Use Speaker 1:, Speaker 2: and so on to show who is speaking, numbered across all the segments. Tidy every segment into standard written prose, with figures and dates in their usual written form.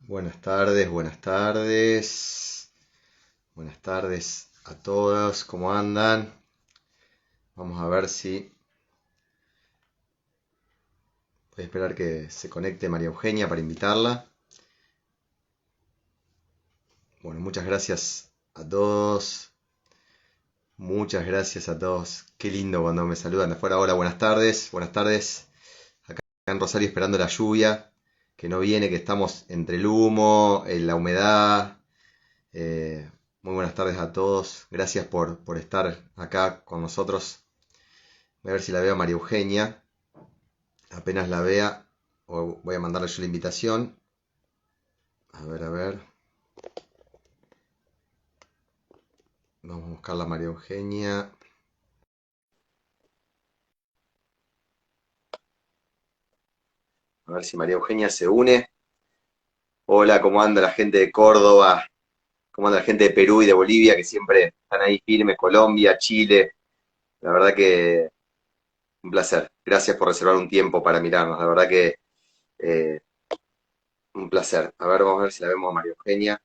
Speaker 1: Buenas tardes, buenas tardes. Buenas tardes a todos, ¿cómo andan? Vamos a ver si... Voy a esperar que se conecte María Eugenia para invitarla. Bueno, muchas gracias a todos. Muchas gracias a todos. Qué lindo cuando me saludan de afuera. Hola, buenas tardes. Buenas tardes. Acá en Rosario esperando la lluvia, que no viene, que estamos entre el humo, en la humedad. Eh, Muy buenas tardes a todos. Gracias por estar acá con nosotros. Voy a ver si la veo a María Eugenia. Apenas la vea, voy a mandarle yo la invitación. A ver, a ver. Vamos a buscarla a María Eugenia. A ver si María Eugenia se une. Hola, ¿cómo anda la gente de Córdoba? ¿Cómo anda la gente de Perú y de Bolivia que siempre están ahí firmes? Colombia, Chile. La verdad que un placer. Gracias por reservar un tiempo para mirarnos. La verdad que eh, un placer. A ver, vamos a ver si la vemos a María Eugenia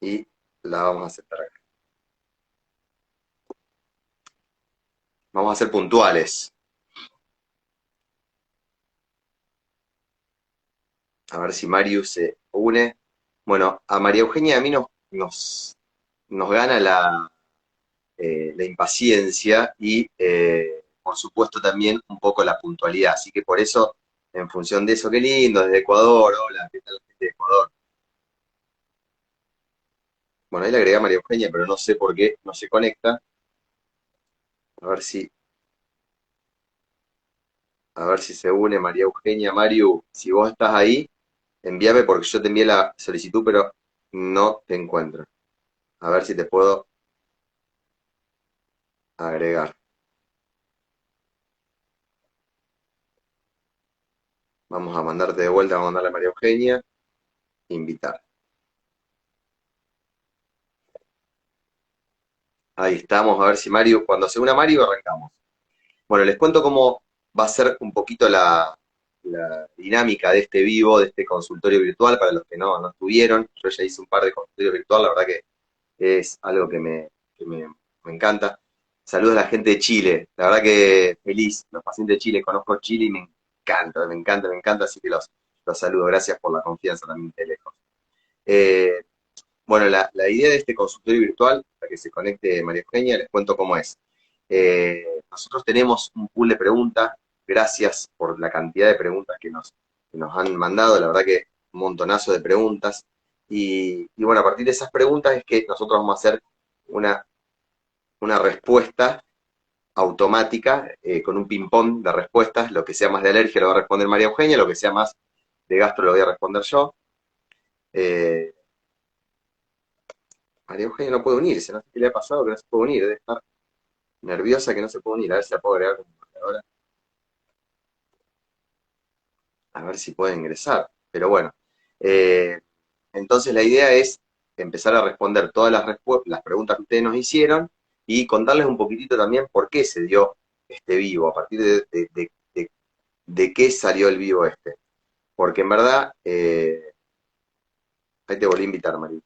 Speaker 1: y la vamos a aceptar acá. Vamos a ser puntuales. A ver si Marius se une. Bueno, a María Eugenia y a mí nos gana la impaciencia y, por supuesto, también un poco la puntualidad. Así que por eso, en función de eso, qué lindo, desde Ecuador, hola, ¿qué tal la gente de Ecuador? Bueno, ahí le agregué a María Eugenia, pero no sé por qué no se conecta. A ver si se une María Eugenia. Mariu, si vos estás ahí, envíame porque yo te envié la solicitud, pero no te encuentro. A ver si te puedo agregar. Vamos a mandarte de vuelta, vamos a mandarle a María Eugenia, invitar. Ahí estamos, a ver si Mario, cuando se una Mario, arrancamos. Bueno, les cuento cómo va a ser un poquito la dinámica de este vivo, de este consultorio virtual, para los que no estuvieron. Yo ya hice un par de consultorios virtual, la verdad que es algo que me encanta. Saludos a la gente de Chile, la verdad que feliz, los pacientes de Chile, conozco Chile y me encanta, me encanta, me encanta, así que los saludo, gracias por la confianza también de lejos. Eh, bueno, la idea de este consultorio virtual, para que se conecte María Eugenia, les cuento cómo es. Nosotros tenemos un pool de preguntas, gracias por la cantidad de preguntas que nos han mandado, la verdad que un montonazo de preguntas. Y bueno, a partir de esas preguntas es que nosotros vamos a hacer una, una respuesta automática con un ping-pong de respuestas. Lo que sea más de alergia lo va a responder María Eugenia, lo que sea más de gastro lo voy a responder yo. Eh, María Eugenia no puede unirse, no sé qué le ha pasado que no se puede unir, debe estar nerviosa que no se puede unir, a ver si la puedo agregar como moderadora, a ver si puede ingresar. Pero bueno, eh, entonces la idea es empezar a responder todas las preguntas que ustedes nos hicieron y contarles un poquitito también por qué se dio este vivo, a partir de qué salió el vivo este. Porque en verdad, ahí te volví a invitar, María.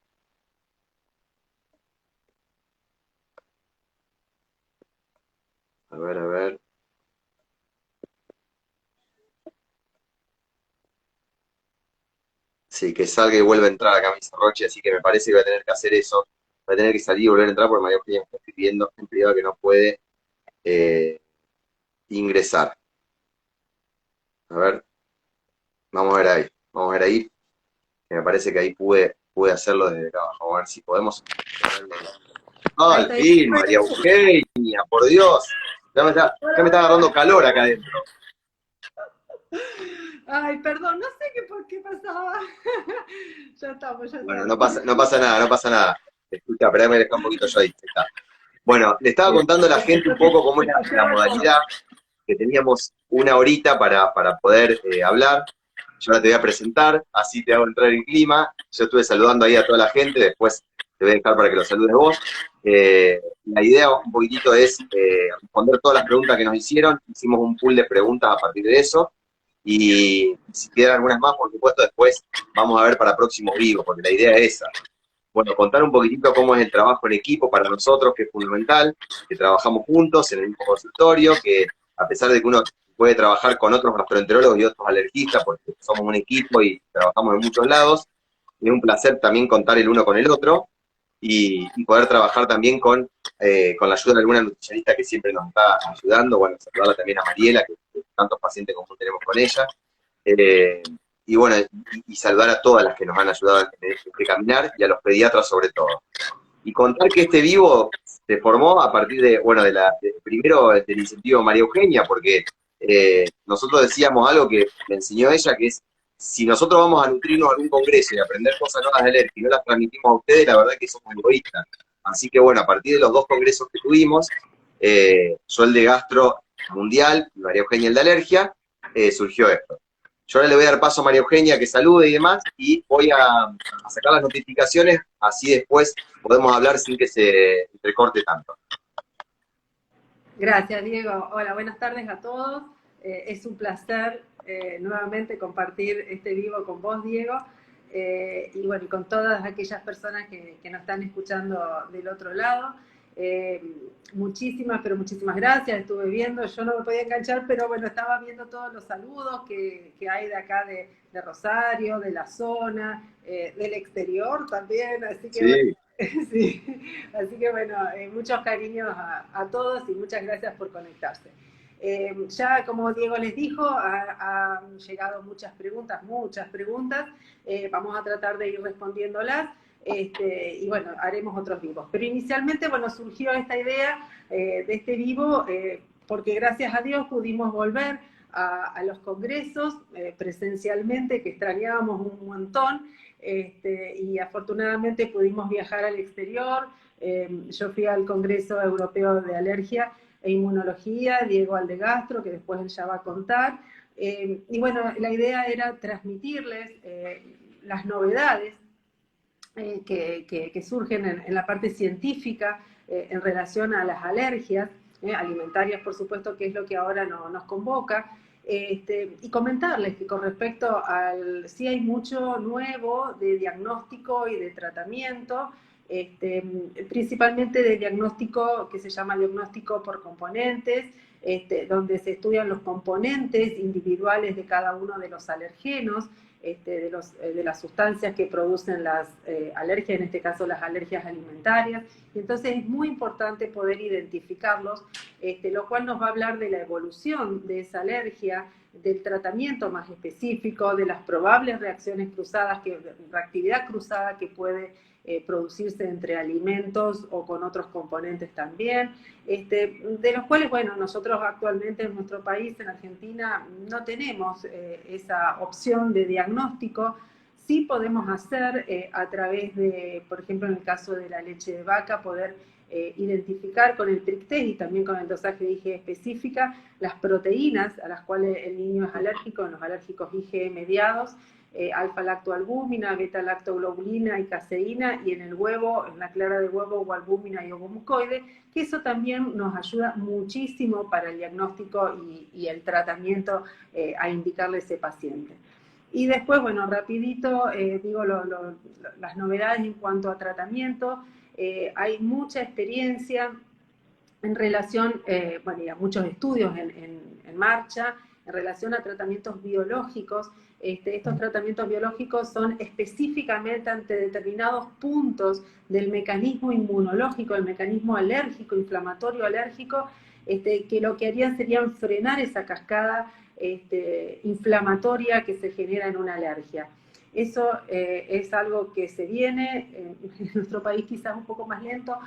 Speaker 1: A ver, a ver. Sí, que salga y vuelva a entrar acá Camisa Roche, así que me parece que voy a tener que hacer eso. Voy a tener que salir y volver a entrar porque María Eugenia me está escribiendo en privado que no puede eh, ingresar. A ver, vamos a ver ahí. Vamos a ver ahí, que me parece que ahí pude hacerlo desde acá abajo. Vamos a ver si podemos. ¡Ah,
Speaker 2: Ahí
Speaker 1: al
Speaker 2: está.
Speaker 1: fin, María Eugenia! ¡Por Dios! Ya me está agarrando calor acá adentro.
Speaker 2: Ay, perdón, no sé por qué pasaba. Ya estamos, ya
Speaker 1: Bueno, no
Speaker 2: estamos.
Speaker 1: pasa, no pasa nada, no pasa nada. Escucha, espera, me deja un poquito yo ahí. Ahí está. Bueno, le estaba
Speaker 2: Bien,
Speaker 1: contando a la gente un
Speaker 2: porque
Speaker 1: poco cómo es
Speaker 2: se
Speaker 1: la
Speaker 2: escuchaba como.
Speaker 1: modalidad, que teníamos una horita para poder hablar. Yo ahora te voy a presentar, así te hago entrar en clima. Yo estuve saludando ahí a toda la gente, después te voy a dejar para que lo saludes vos. La idea un poquitito es responder todas las preguntas que nos hicieron. Hicimos un pool de preguntas a partir de eso. Y si quedan algunas más, por supuesto, después vamos a ver para próximos vivos, porque la idea es esa. Bueno, contar un poquitito cómo es el trabajo en equipo para nosotros, que es fundamental, que trabajamos juntos en el mismo consultorio, que a pesar de que uno puede trabajar con otros gastroenterólogos y otros alergistas, porque somos un equipo y trabajamos en muchos lados, es un placer también contar el uno con el otro y poder trabajar también con la ayuda de alguna nutricionista que siempre nos está ayudando. Bueno, saludarla también a Mariela, que tantos pacientes como tenemos con ella. Eh, y bueno, y saludar a todas las que nos han ayudado en este caminar y a los pediatras sobre todo. Y contar que este vivo se formó a partir de, bueno, primero del incentivo de María Eugenia, porque nosotros decíamos algo que me enseñó ella, que es, si nosotros vamos a nutrirnos a algún congreso y aprender cosas nuevas de alergia y no las transmitimos a ustedes, la verdad es que somos egoístas. Así que bueno, a partir de los 2 congresos que tuvimos, yo el de gastro mundial, María Eugenia el de alergia, surgió esto. Yo ahora le voy a dar paso a María Eugenia que salude y demás, y voy a sacar las notificaciones, así después podemos hablar sin que se recorte tanto.
Speaker 2: Gracias, Diego. Hola, buenas tardes a todos. Es un placer nuevamente compartir este vivo con vos, Diego, y bueno, y con todas aquellas personas que nos están escuchando del otro lado. Muchísimas, pero muchísimas gracias. Estuve viendo, yo no me podía enganchar, pero bueno, estaba viendo todos los saludos que hay de acá de Rosario, de la zona, del exterior también, así que bueno,
Speaker 1: Sí,
Speaker 2: sí, así que bueno, muchos cariños a todos y muchas gracias por conectarse. Ya como Diego les dijo, han llegado muchas preguntas, vamos a tratar de ir respondiéndolas. Y bueno, haremos otros vivos. Pero inicialmente, bueno, surgió esta idea de este vivo porque gracias a Dios pudimos volver a los congresos presencialmente, que extrañábamos un montón, y afortunadamente pudimos viajar al exterior. Yo fui al Congreso Europeo de Alergia e Inmunología, Diego al de Gastro, que después él ya va a contar. Y bueno, la idea era transmitirles las novedades que surgen en la parte científica en relación a las alergias alimentarias, por supuesto, que es lo que ahora nos convoca. Y comentarles que con respecto al, sí hay mucho nuevo de diagnóstico y de tratamiento, este, principalmente de diagnóstico que se llama diagnóstico por componentes, donde se estudian los componentes individuales de cada uno de los alergenos, de las sustancias que producen las alergias, en este caso las alergias alimentarias. Y entonces es muy importante poder identificarlos, lo cual nos va a hablar de la evolución de esa alergia, del tratamiento más específico, de las probables reacciones cruzadas, reactividad cruzada que puede producirse entre alimentos o con otros componentes también, de los cuales, bueno, nosotros actualmente en nuestro país, en Argentina, no tenemos esa opción de diagnóstico. Sí podemos hacer a través de, por ejemplo, en el caso de la leche de vaca, poder identificar con el prick test y también con el dosaje de IgE específica las proteínas a las cuales el niño es alérgico, en los alérgicos IgE mediados, alfa-lactoalbúmina, beta-lactoglobulina y caseína, y en el huevo, en la clara de huevo, o albúmina y ovomucoide, que eso también nos ayuda muchísimo para el diagnóstico y el tratamiento a indicarle a ese paciente. Y después, bueno, rapidito, digo las novedades en cuanto a tratamiento. Hay mucha experiencia en relación, bueno, y a muchos estudios en marcha en relación a tratamientos biológicos. Estos tratamientos biológicos son específicamente ante determinados puntos del mecanismo inmunológico, el mecanismo alérgico, inflamatorio alérgico, que lo que harían serían frenar esa cascada inflamatoria que se genera en una alergia. Eso es algo que se viene, en nuestro país quizás un poco más lento,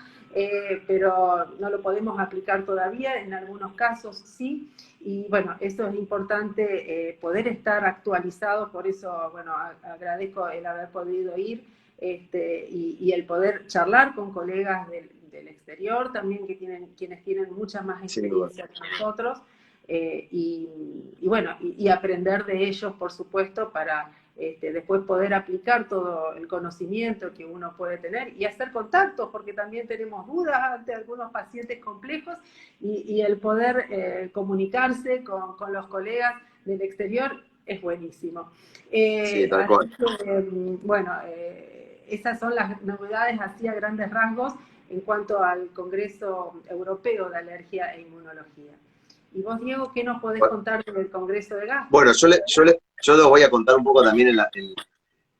Speaker 2: pero no lo podemos aplicar todavía, en algunos casos sí, y bueno, eso es importante poder estar actualizados, por eso, bueno, agradezco el haber podido ir y el poder charlar con colegas del exterior también, quienes tienen mucha más
Speaker 1: sin duda.
Speaker 2: experiencia que nosotros, y bueno, y aprender de ellos, por supuesto, para después poder aplicar todo el conocimiento que uno puede tener y hacer contactos, porque también tenemos dudas ante algunos pacientes complejos y el poder comunicarse con los colegas del exterior es buenísimo.
Speaker 1: Sí, tal
Speaker 2: Así
Speaker 1: cual.
Speaker 2: que, bueno, esas son las novedades así a grandes rasgos en cuanto al Congreso Europeo de Alergia e Inmunología. Y vos, Diego, ¿qué nos podés contar del Congreso de
Speaker 1: Bueno,
Speaker 2: Gastro?
Speaker 1: yo les voy a contar un poco también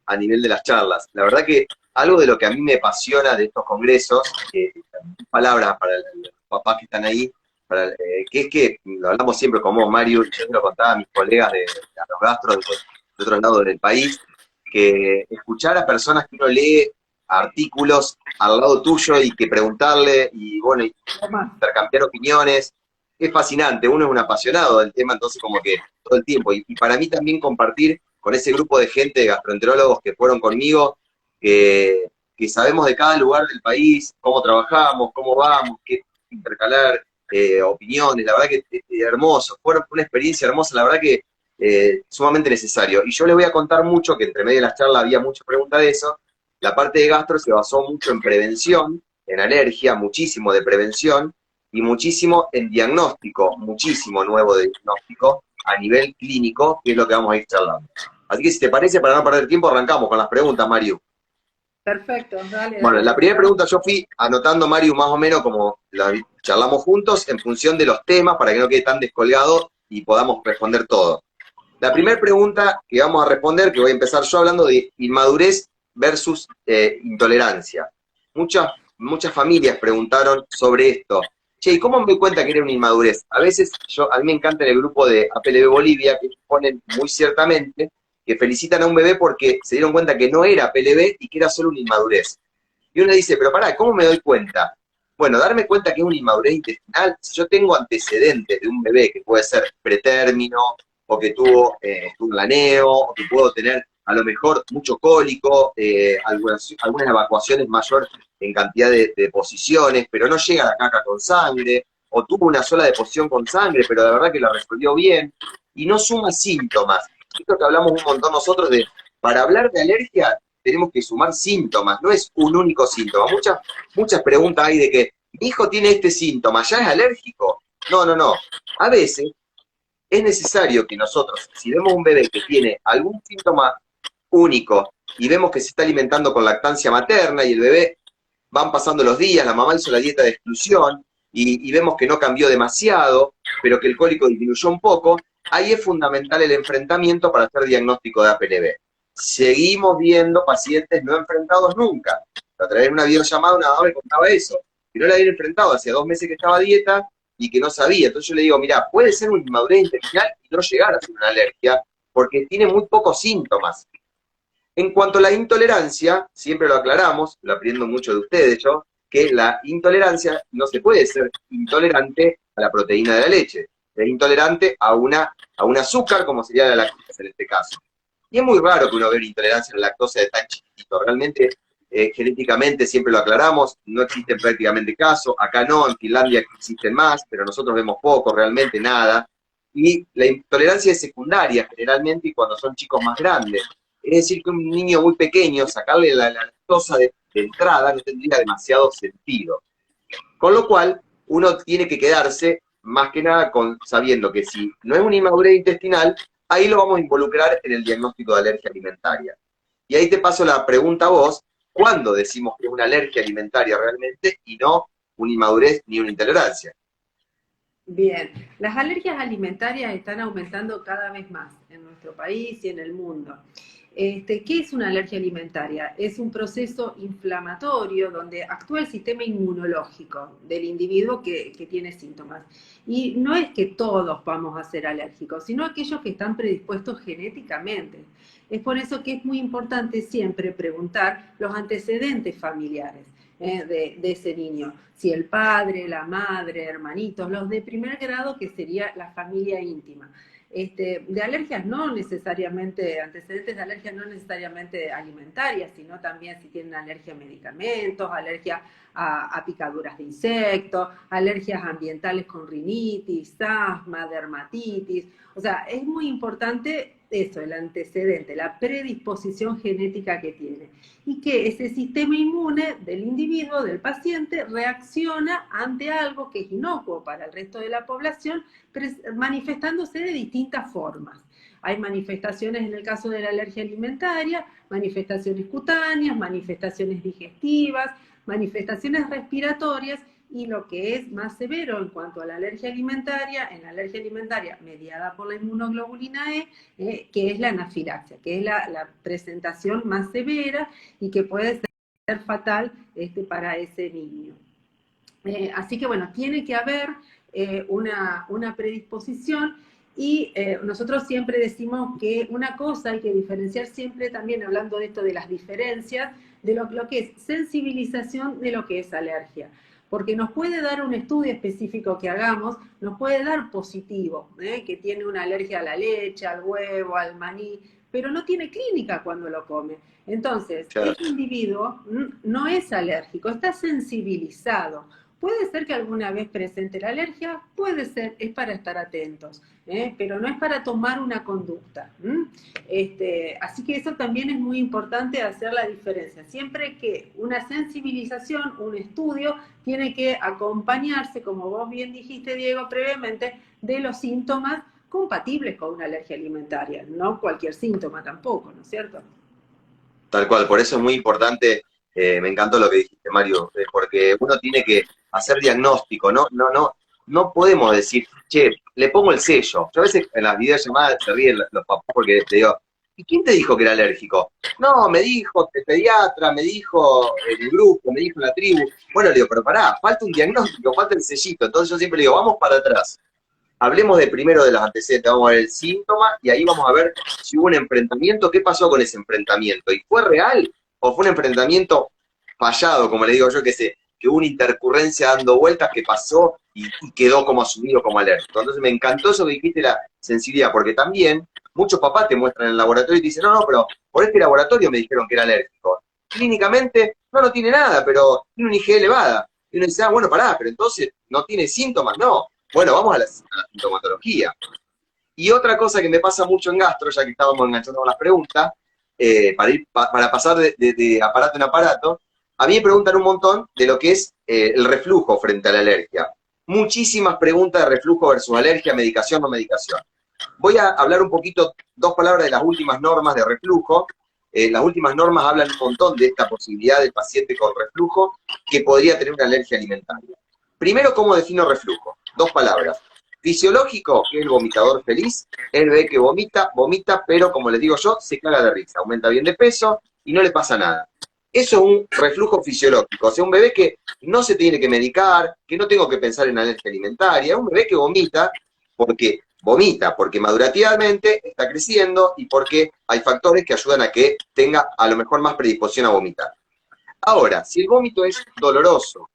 Speaker 1: a nivel de las charlas. La verdad que algo de lo que a mí me apasiona de estos congresos, palabras para los papás que están ahí, que es que, lo hablamos siempre con vos, Mario, y yo se lo contaba a mis colegas de los gastros de otros lados del país, que escuchar a personas que uno lee artículos al lado tuyo y que preguntarle y bueno, y intercambiar opiniones, es fascinante, uno es un apasionado del tema, entonces como que todo el tiempo, y para mí también compartir con ese grupo de gente, de gastroenterólogos que fueron conmigo, que sabemos de cada lugar del país, cómo trabajamos, cómo vamos, qué intercalar opiniones, la verdad que hermoso, fue una experiencia hermosa, la verdad que sumamente necesario. Y yo les voy a contar mucho, que entre medio de las charlas había mucha pregunta de eso, la parte de gastro se basó mucho en prevención, en alergia, muchísimo de prevención, y muchísimo en diagnóstico, muchísimo nuevo de diagnóstico a nivel clínico, que es lo que vamos a ir charlando. Así que si te parece, para no perder tiempo, arrancamos con las preguntas, Mario.
Speaker 2: Perfecto, dale,
Speaker 1: Bueno,
Speaker 2: dale.
Speaker 1: la primera pregunta yo fui anotando, Mario, más o menos como la charlamos juntos, en función de los temas, para que no quede tan descolgado y podamos responder todo. La primera pregunta que vamos a responder, que voy a empezar yo hablando de inmadurez versus intolerancia. Muchas familias preguntaron sobre esto. Che, ¿y cómo me doy cuenta que era una inmadurez? A veces, a mí me encanta en el grupo de APLB Bolivia, que ponen muy ciertamente que felicitan a un bebé porque se dieron cuenta que no era APLB y que era solo una inmadurez. Y uno dice, pero pará, ¿cómo me doy cuenta? Bueno, darme cuenta que es una inmadurez intestinal, si yo tengo antecedentes de un bebé que puede ser pretérmino, o que tuvo un laneo, o que puedo tener a lo mejor mucho cólico, algunas evacuaciones mayor en cantidad de deposiciones, pero no llega la caca con sangre, o tuvo una sola deposición con sangre, pero de verdad que la resolvió bien, y no suma síntomas. Esto que hablamos un montón nosotros de, para hablar de alergia, tenemos que sumar síntomas, no es un único síntoma. Muchas preguntas hay de que mi hijo tiene este síntoma, ¿ya es alérgico? No, no, no. A veces es necesario que nosotros, si vemos un bebé que tiene algún síntoma único y vemos que se está alimentando con lactancia materna y el bebé van pasando los días, la mamá hizo la dieta de exclusión y vemos que no cambió demasiado, pero que el cólico disminuyó un poco, ahí es fundamental el enfrentamiento para hacer diagnóstico de APLB. Seguimos viendo pacientes no enfrentados nunca. A través de una videollamada una mamá me contaba eso, que no la habían enfrentado, hacía 2 meses que estaba a dieta y que no sabía. Entonces yo le digo, mira, puede ser una inmadurez intestinal y no llegar a ser una alergia, porque tiene muy pocos síntomas. En cuanto a la intolerancia, siempre lo aclaramos, lo aprendo mucho de ustedes yo, que la intolerancia no se puede ser intolerante a la proteína de la leche, es intolerante a un azúcar, como sería la lactosa en este caso. Y es muy raro que uno vea una intolerancia a la lactosa de tan chiquitito, realmente genéticamente siempre lo aclaramos, no existen prácticamente casos, acá no, en Finlandia existen más, pero nosotros vemos poco, realmente nada. Y la intolerancia es secundaria generalmente y cuando son chicos más grandes. Es decir, que un niño muy pequeño, sacarle la lactosa de entrada no tendría demasiado sentido. Con lo cual, uno tiene que quedarse más que nada sabiendo que si no es una inmadurez intestinal, ahí lo vamos a involucrar en el diagnóstico de alergia alimentaria. Y ahí te paso la pregunta a vos, ¿cuándo decimos que es una alergia alimentaria realmente y no una inmadurez ni una intolerancia?
Speaker 2: Bien, las alergias alimentarias están aumentando cada vez más en nuestro país y en el mundo. ¿Qué es una alergia alimentaria? Es un proceso inflamatorio donde actúa el sistema inmunológico del individuo que tiene síntomas. Y no es que todos vamos a ser alérgicos, sino aquellos que están predispuestos genéticamente. Es por eso que es muy importante siempre preguntar los antecedentes familiares de ese niño. Si el padre, la madre, hermanitos, los de primer grado, que sería la familia íntima. De alergias no necesariamente, antecedentes de alergias no necesariamente alimentarias, sino también si tienen alergia a medicamentos, alergia a picaduras de insectos, alergias ambientales con rinitis, asma, dermatitis. O sea, es muy importante eso, el antecedente, la predisposición genética que tiene. Y que ese sistema inmune del individuo, del paciente, reacciona ante algo que es inocuo para el resto de la población, manifestándose de distintas formas. Hay manifestaciones en el caso de la alergia alimentaria, manifestaciones cutáneas, manifestaciones digestivas, manifestaciones respiratorias, y lo que es más severo en cuanto a la alergia alimentaria, en la alergia alimentaria mediada por la inmunoglobulina E, que es la anafilaxia, que es la presentación más severa y que puede ser fatal para ese niño. Así que bueno, tiene que haber una predisposición. Y nosotros siempre decimos que una cosa hay que diferenciar siempre, también hablando de esto de las diferencias, de lo que es sensibilización de lo que es alergia. Porque nos puede dar un estudio específico que hagamos, nos puede dar positivo, que tiene una alergia a la leche, al huevo, al maní, pero no tiene clínica cuando lo come. Entonces, claro, este individuo no es alérgico, está sensibilizado. Puede ser que alguna vez presente la alergia, puede ser, es para estar atentos, pero no es para tomar una conducta. Así que eso también es muy importante hacer la diferencia. Siempre que una sensibilización, un estudio, tiene que acompañarse, como vos bien dijiste, Diego, previamente, de los síntomas compatibles con una alergia alimentaria, no cualquier síntoma tampoco, ¿no es cierto?
Speaker 1: Tal cual, por eso es muy importante, me encantó lo que dijiste, Mario, porque uno tiene que hacer diagnóstico, no podemos decir, che, le pongo el sello. Yo a veces en las videollamadas se ríen los papás porque te digo, ¿y quién te dijo que era alérgico? No, me dijo el pediatra, me dijo el grupo, me dijo la tribu. Bueno, le digo, pero pará, falta un diagnóstico, falta el sellito. Entonces yo siempre le digo, vamos para atrás. Hablemos de primero de los antecedentes, vamos a ver el síntoma y ahí vamos a ver si hubo un enfrentamiento, qué pasó con ese enfrentamiento, y fue real o fue un enfrentamiento fallado, como le digo yo, que hubo una intercurrencia dando vueltas que pasó y quedó como asumido como alérgico. Entonces me encantó eso que dijiste, la sensibilidad, porque también muchos papás te muestran en el laboratorio y te dicen, no, pero por este laboratorio me dijeron que era alérgico. Clínicamente no tiene nada, pero tiene una IgE elevada. Y uno dice, bueno, pará, pero entonces no tiene síntomas, no. Bueno, vamos a la sintomatología. Y otra cosa que me pasa mucho en gastro, ya que estábamos enganchando con las preguntas, para pasar de aparato en aparato, a mí me preguntan un montón de lo que es el reflujo frente a la alergia. Muchísimas preguntas de reflujo versus alergia, medicación, no medicación. Voy a hablar un poquito, 2 palabras de las últimas normas de reflujo. Las últimas normas hablan un montón de esta posibilidad del paciente con reflujo que podría tener una alergia alimentaria. Primero, ¿cómo defino reflujo? 2 palabras. Fisiológico, que es el vomitador feliz, el bebé que vomita, pero como les digo yo, se caga de risa, aumenta bien de peso y no le pasa nada. Eso es un reflujo fisiológico, o sea, un bebé que no se tiene que medicar, que no tengo que pensar en alergia alimentaria, un bebé que vomita porque madurativamente está creciendo y porque hay factores que ayudan a que tenga a lo mejor más predisposición a vomitar. Ahora, si el vómito es doloroso,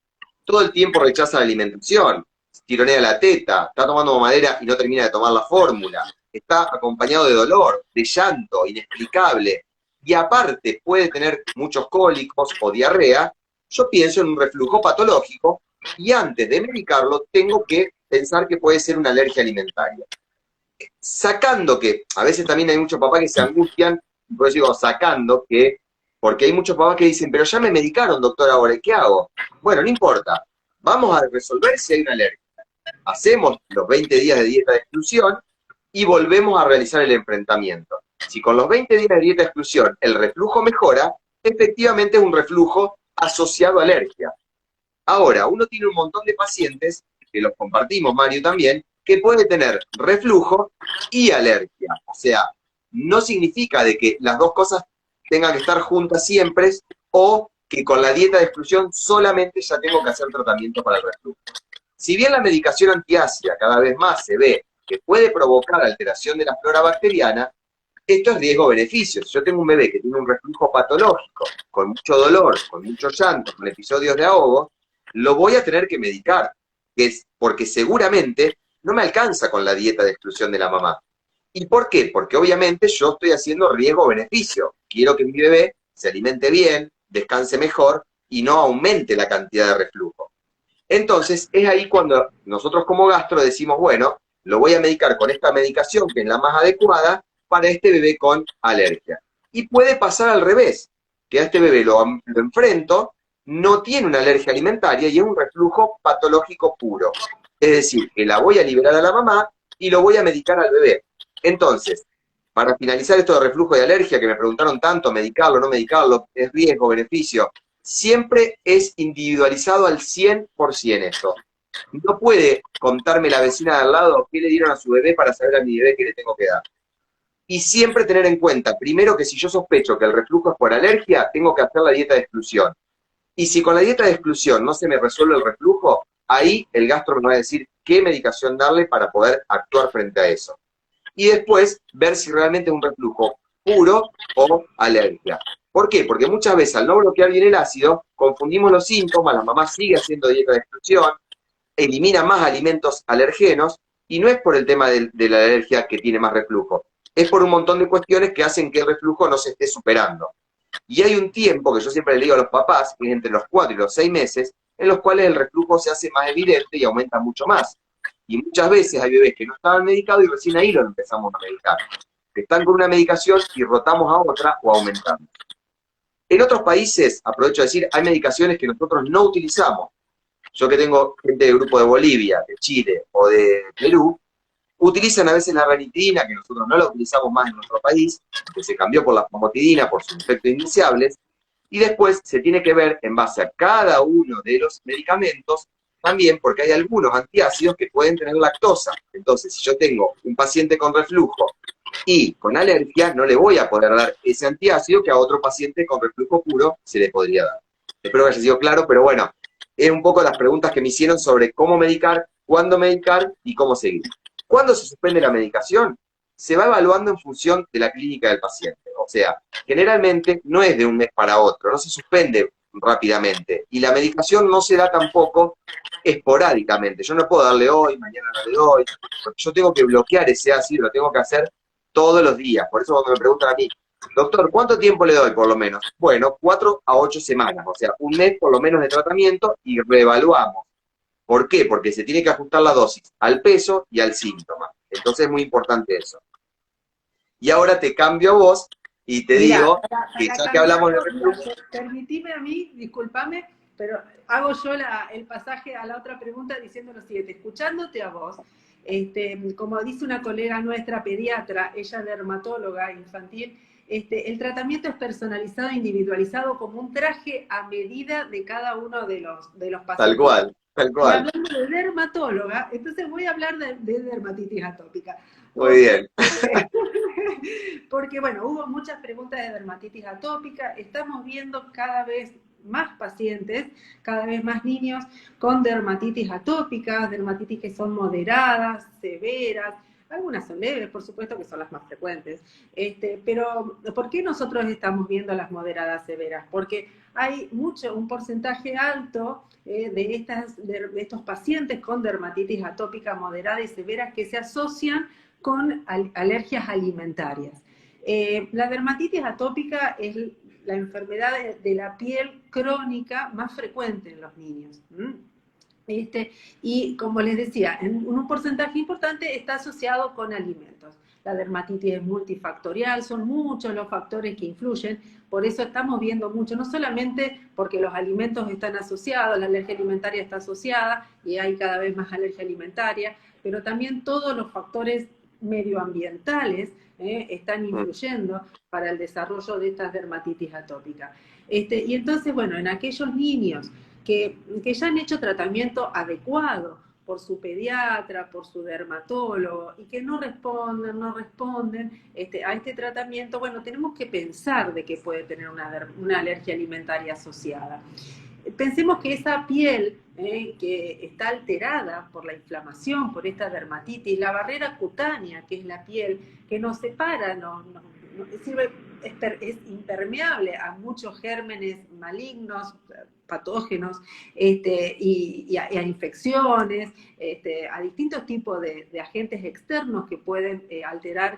Speaker 1: todo el tiempo rechaza la alimentación, tironea la teta, está tomando mamadera y no termina de tomar la fórmula, está acompañado de dolor, de llanto inexplicable, y aparte puede tener muchos cólicos o diarrea, yo pienso en un reflujo patológico y antes de medicarlo tengo que pensar que puede ser una alergia alimentaria. Sacando que, a veces también hay muchos papás que se angustian, por eso digo sacando que, porque hay muchos papás que dicen, pero ya me medicaron, doctor, ahora, ¿qué hago? Bueno, no importa, vamos a resolver si hay una alergia. Hacemos los 20 días de dieta de exclusión y volvemos a realizar el enfrentamiento. Si con los 20 días de dieta de exclusión el reflujo mejora, efectivamente es un reflujo asociado a alergia. Ahora, uno tiene un montón de pacientes, que los compartimos, Mario también, que puede tener reflujo y alergia. O sea, no significa de que las dos cosas tengan que estar juntas siempre o que con la dieta de exclusión solamente ya tengo que hacer tratamiento para el reflujo. Si bien la medicación antiácida cada vez más se ve que puede provocar alteración de la flora bacteriana, esto es riesgo-beneficio. Si yo tengo un bebé que tiene un reflujo patológico, con mucho dolor, con mucho llanto, con episodios de ahogo, lo voy a tener que medicar, porque seguramente no me alcanza con la dieta de exclusión de la mamá. ¿Y por qué? Porque obviamente yo estoy haciendo riesgo-beneficio. Quiero que mi bebé se alimente bien, descanse mejor y no aumente la cantidad de reflujo. Entonces, es ahí cuando nosotros como gastro decimos, bueno, lo voy a medicar con esta medicación que es la más adecuada para este bebé con alergia. Y puede pasar al revés, que a este bebé lo enfrento, no tiene una alergia alimentaria y es un reflujo patológico puro. Es decir, que la voy a liberar a la mamá y lo voy a medicar al bebé. Entonces, para finalizar esto de reflujo y alergia, que me preguntaron tanto, medicarlo, no medicarlo, es riesgo, beneficio, siempre es individualizado al 100% esto. No puede contarme la vecina de al lado qué le dieron a su bebé para saber a mi bebé qué le tengo que dar. Y siempre tener en cuenta, primero, que si yo sospecho que el reflujo es por alergia, tengo que hacer la dieta de exclusión. Y si con la dieta de exclusión no se me resuelve el reflujo, ahí el gastro me va a decir qué medicación darle para poder actuar frente a eso. Y después ver si realmente es un reflujo puro o alergia. ¿Por qué? Porque muchas veces al no bloquear bien el ácido, confundimos los síntomas, la mamá sigue haciendo dieta de exclusión, elimina más alimentos alergenos, y no es por el tema de la alergia que tiene más reflujo, es por un montón de cuestiones que hacen que el reflujo no se esté superando. Y hay un tiempo que yo siempre le digo a los papás, que es entre los 4 y los 6 meses, en los cuales el reflujo se hace más evidente y aumenta mucho más. Y muchas veces hay bebés que no estaban medicados y recién ahí los empezamos a medicar. Que están con una medicación y rotamos a otra o aumentamos. En otros países, aprovecho de decir, hay medicaciones que nosotros no utilizamos. Yo que tengo gente del grupo de Bolivia, de Chile o de Perú, utilizan a veces la ranitidina, que nosotros no la utilizamos más en nuestro país, que se cambió por la famotidina, por sus efectos indeseables, y después se tiene que ver en base a cada uno de los medicamentos, también porque hay algunos antiácidos que pueden tener lactosa. Entonces, si yo tengo un paciente con reflujo y con alergia, no le voy a poder dar ese antiácido que a otro paciente con reflujo puro se le podría dar. Espero que haya sido claro, pero bueno, es un poco las preguntas que me hicieron sobre cómo medicar, cuándo medicar y cómo seguir. ¿Cuándo se suspende la medicación? Se va evaluando en función de la clínica del paciente. O sea, generalmente no es de un mes para otro, no se suspende rápidamente. Y la medicación no se da tampoco esporádicamente. Yo no puedo darle hoy, mañana no le doy, porque yo tengo que bloquear ese ácido, lo tengo que hacer todos los días. Por eso cuando me preguntan a mí, doctor, ¿cuánto tiempo le doy por lo menos? Bueno, 4 a 8 semanas, o sea, un mes por lo menos de tratamiento y reevaluamos. ¿Por qué? Porque se tiene que ajustar la dosis al peso y al síntoma. Entonces es muy importante eso. Y ahora te cambio a vos y te
Speaker 2: Mira,
Speaker 1: digo que
Speaker 2: para
Speaker 1: ya que hablamos de
Speaker 2: cambiarlo,
Speaker 1: reflujo,
Speaker 2: permitime a mí, discúlpame, pero hago yo el pasaje a la otra pregunta diciendo lo siguiente, escuchándote a vos, como dice una colega nuestra pediatra, ella dermatóloga infantil, el tratamiento es personalizado, individualizado, como un traje a medida de cada uno de los
Speaker 1: tal
Speaker 2: pacientes.
Speaker 1: cual, tal
Speaker 2: Y
Speaker 1: cual.
Speaker 2: hablando de dermatóloga, entonces voy a hablar de dermatitis atópica.
Speaker 1: Muy bien.
Speaker 2: Porque, bueno, hubo muchas preguntas de dermatitis atópica. Estamos viendo cada vez más pacientes, cada vez más niños con dermatitis atópicas, dermatitis que son moderadas, severas. Algunas son leves, por supuesto, que son las más frecuentes. Pero, ¿por qué nosotros estamos viendo las moderadas severas? Porque hay un porcentaje alto de estos pacientes con dermatitis atópica moderada y severa que se asocian con alergias alimentarias. La dermatitis atópica es la enfermedad de la piel crónica más frecuente en los niños. Y como les decía, en un porcentaje importante está asociado con alimentos. La dermatitis es multifactorial, son muchos los factores que influyen, por eso estamos viendo mucho, no solamente porque los alimentos están asociados, la alergia alimentaria está asociada y hay cada vez más alergia alimentaria, pero también todos los factores medioambientales están influyendo para el desarrollo de estas dermatitis atópicas. Y entonces, bueno, en aquellos niños que ya han hecho tratamiento adecuado por su pediatra, por su dermatólogo, y que no responden a este tratamiento, bueno, tenemos que pensar de que puede tener una alergia alimentaria asociada. Pensemos que esa piel que está alterada por la inflamación, por esta dermatitis, la barrera cutánea, que es la piel que nos separa, es impermeable a muchos gérmenes malignos, patógenos, y a infecciones, a distintos tipos de agentes externos que pueden alterar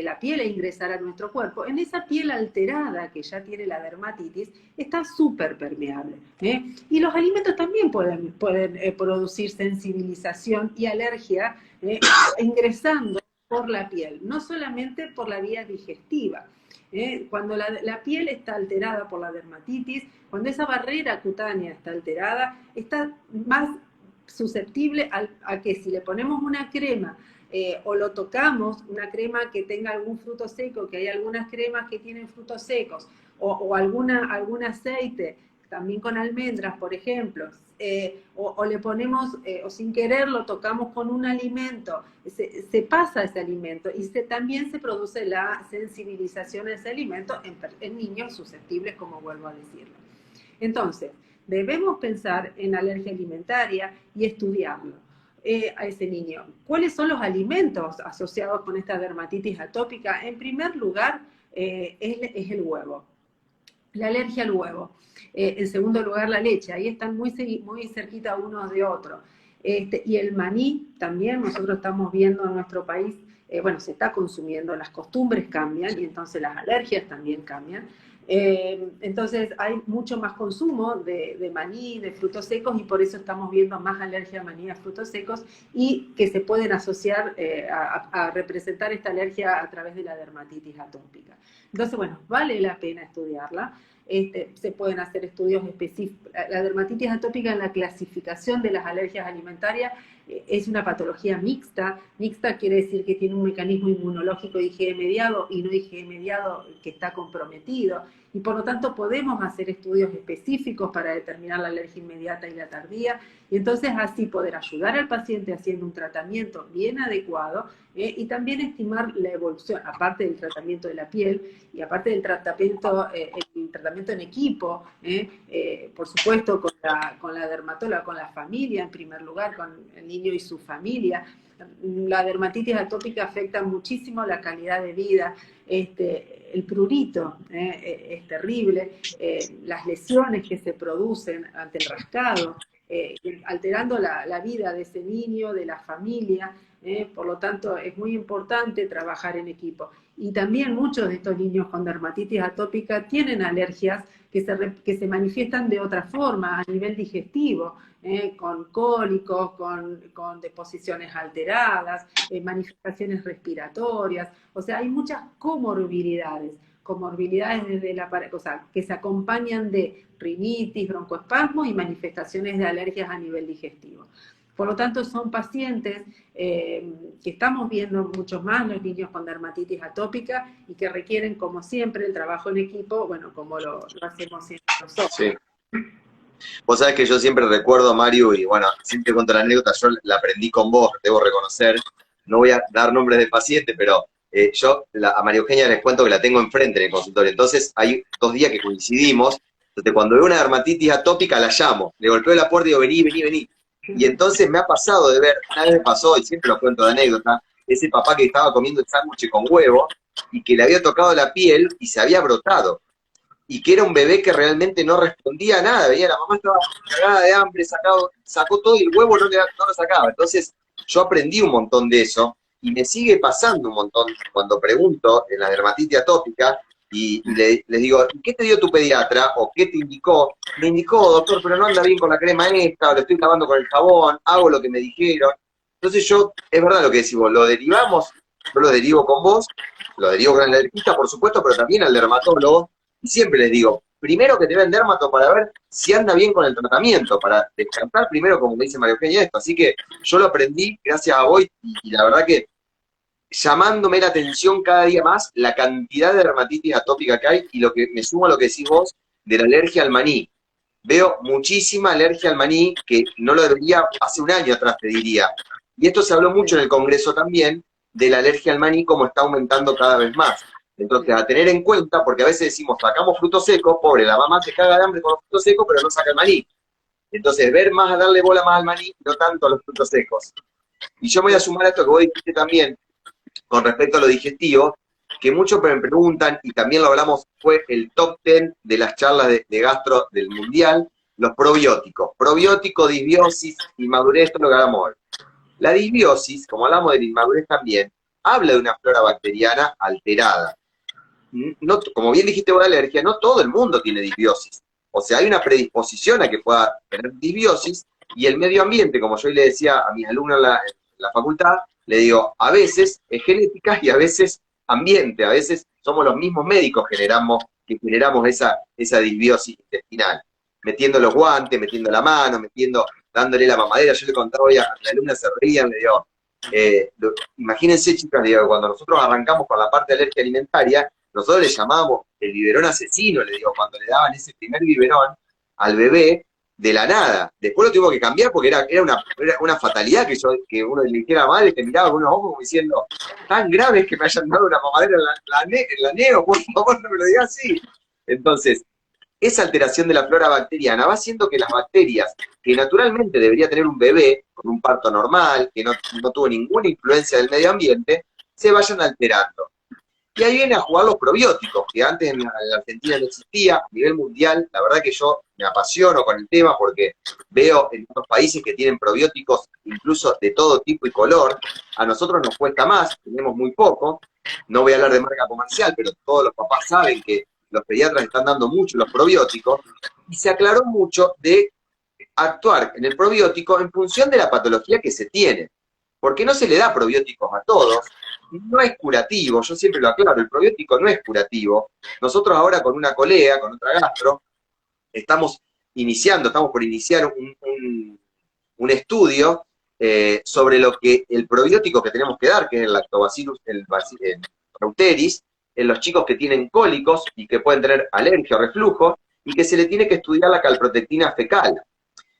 Speaker 2: la piel e ingresar a nuestro cuerpo. En esa piel alterada que ya tiene la dermatitis, está súper permeable. Y los alimentos también pueden producir sensibilización y alergia ingresando por la piel, no solamente por la vía digestiva. Cuando la piel está alterada por la dermatitis, cuando esa barrera cutánea está alterada, está más susceptible a que si le ponemos una crema o lo tocamos, una crema que tenga algún fruto seco, que hay algunas cremas que tienen frutos secos, o algún aceite, también con almendras, por ejemplo, o le ponemos, o sin querer lo tocamos con un alimento, se pasa ese alimento y también se produce la sensibilización a ese alimento en niños susceptibles, como vuelvo a decirlo. Entonces, debemos pensar en alergia alimentaria y estudiarlo a ese niño. ¿Cuáles son los alimentos asociados con esta dermatitis atópica? En primer lugar, es el huevo. La alergia al huevo. En segundo lugar, la leche. Ahí están muy cerquita unos de otros. Y el maní también, nosotros estamos viendo en nuestro país, bueno, se está consumiendo, las costumbres cambian y entonces las alergias también cambian. Entonces hay mucho más consumo de maní, de frutos secos, y por eso estamos viendo más alergia a maní, a frutos secos, y que se pueden asociar a representar esta alergia a través de la dermatitis atópica. Entonces, bueno, vale la pena estudiarla. Se pueden hacer estudios específicos. La dermatitis atópica en la clasificación de las alergias alimentarias es una patología mixta. Mixta quiere decir que tiene un mecanismo inmunológico IgE mediado y no IgE mediado que está comprometido. Y por lo tanto podemos hacer estudios específicos para determinar la alergia inmediata y la tardía, y entonces así poder ayudar al paciente haciendo un tratamiento bien adecuado, y también estimar la evolución, aparte del tratamiento de la piel y aparte del tratamiento en equipo, por supuesto con la dermatóloga, con la familia en primer lugar, con el niño y su familia. La dermatitis atópica afecta muchísimo la calidad de vida. El prurito es terrible, las lesiones que se producen ante el rascado, alterando la vida de ese niño, de la familia. Por lo tanto, es muy importante trabajar en equipo. Y también muchos de estos niños con dermatitis atópica tienen alergias que se manifiestan de otra forma, a nivel digestivo, con cólicos, con deposiciones alteradas, manifestaciones respiratorias. O sea, hay muchas comorbilidades que se acompañan de rinitis, broncoespasmos y manifestaciones de alergias a nivel digestivo. Por lo tanto, son pacientes que estamos viendo muchos más, los niños con dermatitis atópica, y que requieren, como siempre, el trabajo en equipo, bueno, como lo hacemos siempre nosotros.
Speaker 1: Sí. Vos sabés que yo siempre recuerdo, Mario, y bueno, siempre cuento la anécdota, yo la aprendí con vos, debo reconocer, no voy a dar nombres de pacientes, pero yo a María Eugenia les cuento que la tengo enfrente en el consultorio. Entonces hay 2 días que coincidimos, entonces cuando veo una dermatitis atópica la llamo, le golpeo la puerta y digo, vení, vení, vení. Y entonces me ha pasado de ver, una vez me pasó, y siempre lo cuento de anécdota, ese papá que estaba comiendo el sándwich con huevo y que le había tocado la piel y se había brotado. Y que era un bebé que realmente no respondía a nada, veía, la mamá estaba cagada de hambre, sacó todo y el huevo no lo sacaba. Entonces yo aprendí un montón de eso, y me sigue pasando un montón cuando pregunto en la dermatitis atópica, y les digo, ¿qué te dio tu pediatra? ¿O qué te indicó? Me indicó, doctor, pero no anda bien con la crema esta, o lo estoy lavando con el jabón, hago lo que me dijeron. Entonces yo, es verdad lo que decís vos, lo derivamos, yo lo derivo con vos, lo derivo con el alergista, por supuesto, pero también al dermatólogo, y siempre les digo, primero que te vean dermato para ver si anda bien con el tratamiento, para descartar primero, como me dice María Eugenia, esto. Así que yo lo aprendí gracias a vos, y la verdad que llamándome la atención cada día más la cantidad de dermatitis atópica que hay, y lo que me sumo a lo que decís vos de la alergia al maní. Veo muchísima alergia al maní, que no lo debería hace un año atrás, te diría. Y esto se habló mucho en el Congreso también, de la alergia al maní, como está aumentando cada vez más. Entonces, a tener en cuenta, porque a veces decimos, sacamos frutos secos, pobre, la mamá se caga de hambre con los frutos secos, pero no saca el maní. Entonces, ver más, a darle bola más al maní, no tanto a los frutos secos. Y yo me voy a sumar a esto que vos dijiste también, con respecto a lo digestivo, que muchos me preguntan, y también lo hablamos, fue el top 10 de las charlas de gastro del mundial, los probióticos. Probiótico, disbiosis, inmadurez, esto es lo que hablamos hoy. La disbiosis, como hablamos de la inmadurez también, habla de una flora bacteriana alterada. No, como bien dijiste vos de alergia, no todo el mundo tiene disbiosis. O sea, hay una predisposición a que pueda tener disbiosis, y el medio ambiente, como yo le decía a mis alumnos en la facultad, Le digo, a veces es genética y a veces ambiente, a veces somos los mismos médicos que generamos esa disbiosis intestinal, metiendo los guantes, metiendo la mano, dándole la mamadera. Yo le contaba hoy a mi alumna, se reían, le digo, imagínense, chicas, le digo, cuando nosotros arrancamos con la parte de alergia alimentaria, nosotros le llamábamos el biberón asesino, le digo, cuando le daban ese primer biberón al bebé, de la nada. Después lo tuvimos que cambiar porque era una fatalidad que uno le dijera a la madre, que miraba con unos ojos como diciendo, tan grave es que me hayan dado una mamadera en la neo, por favor, no me lo digas así. Entonces, esa alteración de la flora bacteriana va haciendo que las bacterias, que naturalmente debería tener un bebé con un parto normal, que no tuvo ninguna influencia del medio ambiente, se vayan alterando. Y ahí vienen a jugar los probióticos, que antes en la Argentina no existía, a nivel mundial. La verdad que yo me apasiono con el tema porque veo en otros países que tienen probióticos incluso de todo tipo y color. A nosotros nos cuesta más, tenemos muy poco. No voy a hablar de marca comercial, pero todos los papás saben que los pediatras están dando mucho los probióticos, y se aclaró mucho de actuar en el probiótico en función de la patología que se tiene. Porque no se le da probióticos a todos, no es curativo, yo siempre lo aclaro, el probiótico no es curativo. Nosotros ahora con una colega, con otra gastro, estamos por iniciar un estudio sobre lo que el probiótico que tenemos que dar, que es el lactobacillus, el Reuteris, en los chicos que tienen cólicos y que pueden tener alergia o reflujo, y que se le tiene que estudiar la calprotectina fecal.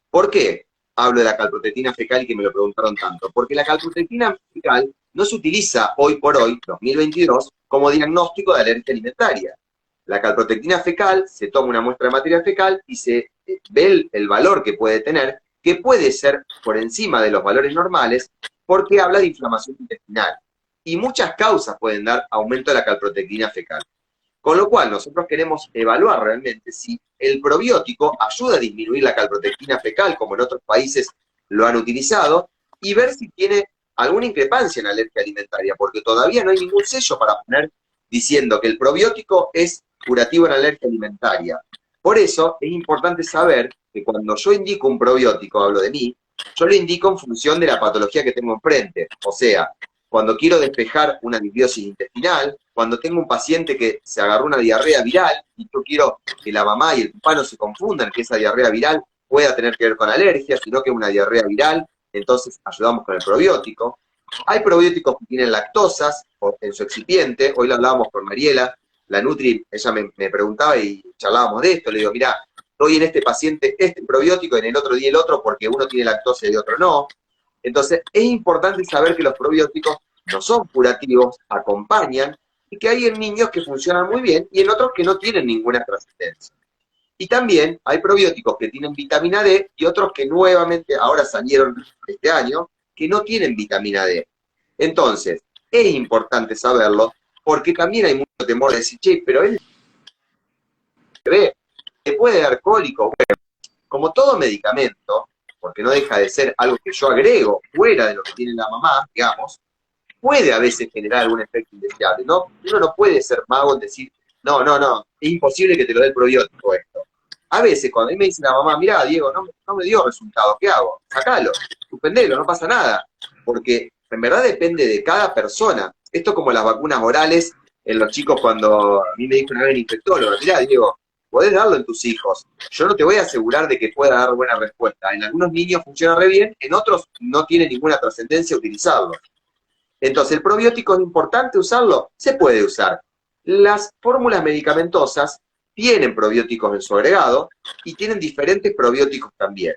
Speaker 1: ¿Por qué hablo de la calprotectina fecal y que me lo preguntaron tanto? Porque la calprotectina fecal no se utiliza hoy por hoy, 2022, como diagnóstico de alergia alimentaria. La calprotectina fecal, se toma una muestra de materia fecal y se ve el valor que puede tener, que puede ser por encima de los valores normales, porque habla de inflamación intestinal. Y muchas causas pueden dar aumento de la calprotectina fecal. Con lo cual, nosotros queremos evaluar realmente si el probiótico ayuda a disminuir la calprotectina fecal, como en otros países lo han utilizado, y ver si tiene alguna increpancia en la alergia alimentaria, porque todavía no hay ningún sello para poner diciendo que el probiótico es curativo en alergia alimentaria. Por eso es importante saber que cuando yo indico un probiótico, hablo de mí, yo lo indico en función de la patología que tengo enfrente. O sea, cuando quiero despejar una disbiosis intestinal, cuando tengo un paciente que se agarró una diarrea viral y yo quiero que la mamá y el papá no se confundan, que esa diarrea viral pueda tener que ver con alergia, sino que es una diarrea viral, entonces ayudamos con el probiótico. Hay probióticos que tienen lactosas en su excipiente. Hoy lo hablábamos con Mariela, la Nutri, ella me preguntaba y charlábamos de esto. Le digo, mirá, doy en este paciente este probiótico, en el otro día el otro, porque uno tiene lactosa y el otro no. Entonces, es importante saber que los probióticos no son curativos, acompañan, y que hay en niños que funcionan muy bien y en otros que no tienen ninguna trascendencia. Y también hay probióticos que tienen vitamina D y otros que nuevamente ahora salieron este año, que no tienen vitamina D. Entonces, es importante saberlo, porque también hay mucho temor de decir, che, pero él te puede dar cólico. Bueno, como todo medicamento, porque no deja de ser algo que yo agrego fuera de lo que tiene la mamá, digamos, puede a veces generar algún efecto indeseable, ¿no? Uno no puede ser mago en decir, no, es imposible que te lo dé el probiótico esto. A veces, cuando a mí me dice la mamá, mirá, Diego, no me dio resultado, ¿qué hago? Sacalo, suspendelo, no pasa nada. Porque en verdad depende de cada persona. Esto es como las vacunas orales en los chicos cuando a mí me dijo una vez el infectólogo, mirá, Diego, podés darlo en tus hijos. Yo no te voy a asegurar de que pueda dar buena respuesta. En algunos niños funciona re bien, en otros no tiene ninguna trascendencia utilizarlo. Entonces, ¿el probiótico es importante usarlo? Se puede usar. Las fórmulas medicamentosas tienen probióticos en su agregado y tienen diferentes probióticos también.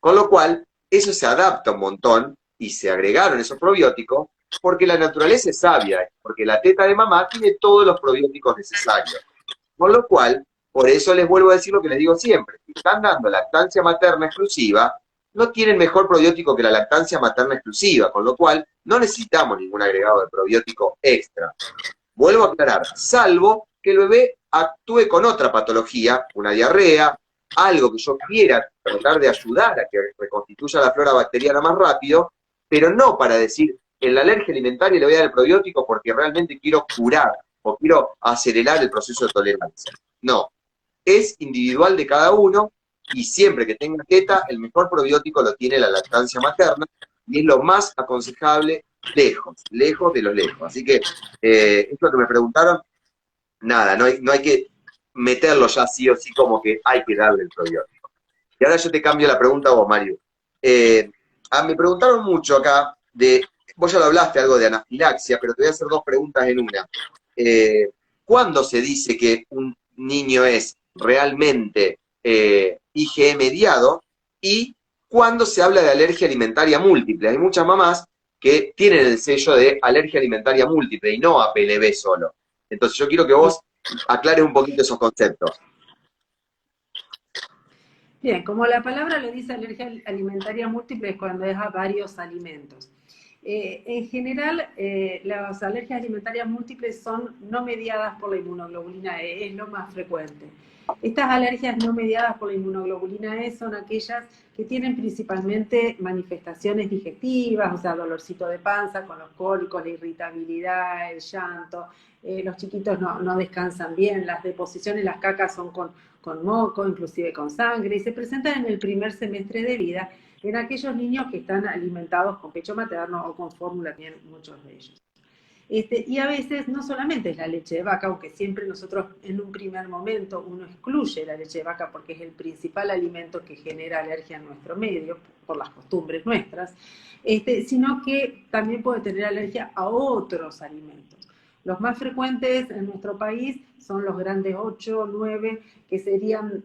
Speaker 1: Con lo cual, eso se adapta un montón y se agregaron esos probióticos porque la naturaleza es sabia, porque la teta de mamá tiene todos los probióticos necesarios. Con lo cual, por eso les vuelvo a decir lo que les digo siempre, si están dando lactancia materna exclusiva, no tienen mejor probiótico que la lactancia materna exclusiva, con lo cual no necesitamos ningún agregado de probiótico extra. Vuelvo a aclarar, salvo que el bebé actúe con otra patología, una diarrea, algo que yo quiera tratar de ayudar a que reconstituya la flora bacteriana más rápido, pero no para decir, en la alergia alimentaria le voy a dar el probiótico porque realmente quiero curar o quiero acelerar el proceso de tolerancia. No, es individual de cada uno y siempre que tenga teta, el mejor probiótico lo tiene la lactancia materna y es lo más aconsejable lejos, lejos de los lejos. Así que esto que me preguntaron, nada, no hay que meterlo ya sí o sí como que hay que darle el probiótico. Y ahora yo te cambio la pregunta a vos, Mario. Me preguntaron mucho acá vos ya lo hablaste algo de anafilaxia, pero te voy a hacer dos preguntas en una. Eh, ¿Cuándo se dice que un niño es realmente IgE mediado? Y cuándo se habla de alergia alimentaria múltiple. Hay muchas mamás que tienen el sello de alergia alimentaria múltiple y no APLB solo. Entonces yo quiero que vos aclares un poquito esos conceptos.
Speaker 2: Bien, como la palabra lo dice, alergia alimentaria múltiple es cuando es a varios alimentos. En general, las alergias alimentarias múltiples son no mediadas por la inmunoglobulina E, es lo más frecuente. Estas alergias no mediadas por la inmunoglobulina E son aquellas que tienen principalmente manifestaciones digestivas, o sea, dolorcito de panza con los cólicos, la irritabilidad, el llanto, los chiquitos no descansan bien, las deposiciones, las cacas son con moco, inclusive con sangre, y se presentan en el primer semestre de vida en aquellos niños que están alimentados con pecho materno o con fórmula, tienen muchos de ellos. Y a veces no solamente es la leche de vaca, aunque siempre nosotros en un primer momento uno excluye la leche de vaca porque es el principal alimento que genera alergia en nuestro medio, por las costumbres nuestras, sino que también puede tener alergia a otros alimentos. Los más frecuentes en nuestro país son los grandes 8, 9, que serían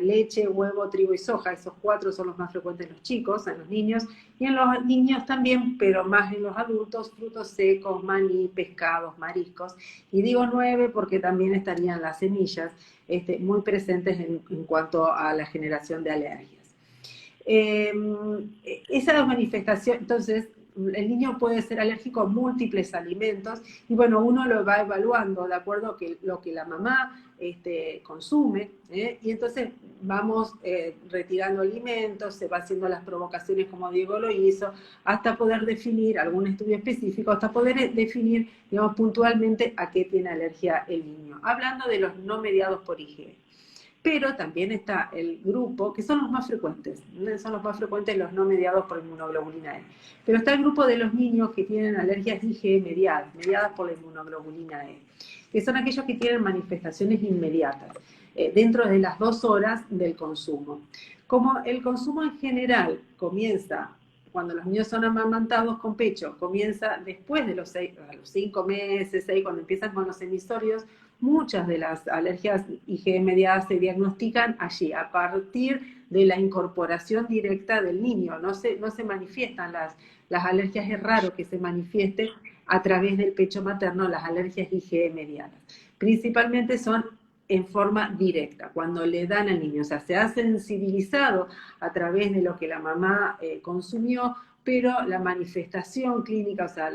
Speaker 2: leche, huevo, trigo y soja. Esos 4 son los más frecuentes en los chicos, en los niños, y en los niños también, pero más en los adultos, frutos secos, maní, pescados, mariscos. Y digo 9 porque también estarían las semillas muy presentes en cuanto a la generación de alergias. Esa manifestación, entonces, el niño puede ser alérgico a múltiples alimentos y bueno, uno lo va evaluando de acuerdo a lo que la mamá consume, y entonces vamos retirando alimentos, se va haciendo las provocaciones como Diego lo hizo, hasta poder definir algún estudio específico, hasta poder definir, digamos, puntualmente a qué tiene alergia el niño. Hablando de los no mediados por IgE. Pero también está el grupo, que son los más frecuentes, los no mediados por inmunoglobulina E. Pero está el grupo de los niños que tienen alergias IgE mediadas por la inmunoglobulina E, que son aquellos que tienen manifestaciones inmediatas, dentro de las 2 horas del consumo. Como el consumo en general comienza cuando los niños son amamantados con pecho, comienza después de los 5 meses, 6, cuando empiezan con los emisorios, muchas de las alergias IgE mediadas se diagnostican allí, a partir de la incorporación directa del niño. No se manifiestan las alergias, es raro que se manifieste a través del pecho materno las alergias IgE mediadas. Principalmente son en forma directa, cuando le dan al niño, o sea, se ha sensibilizado a través de lo que la mamá consumió, pero la manifestación clínica, o sea,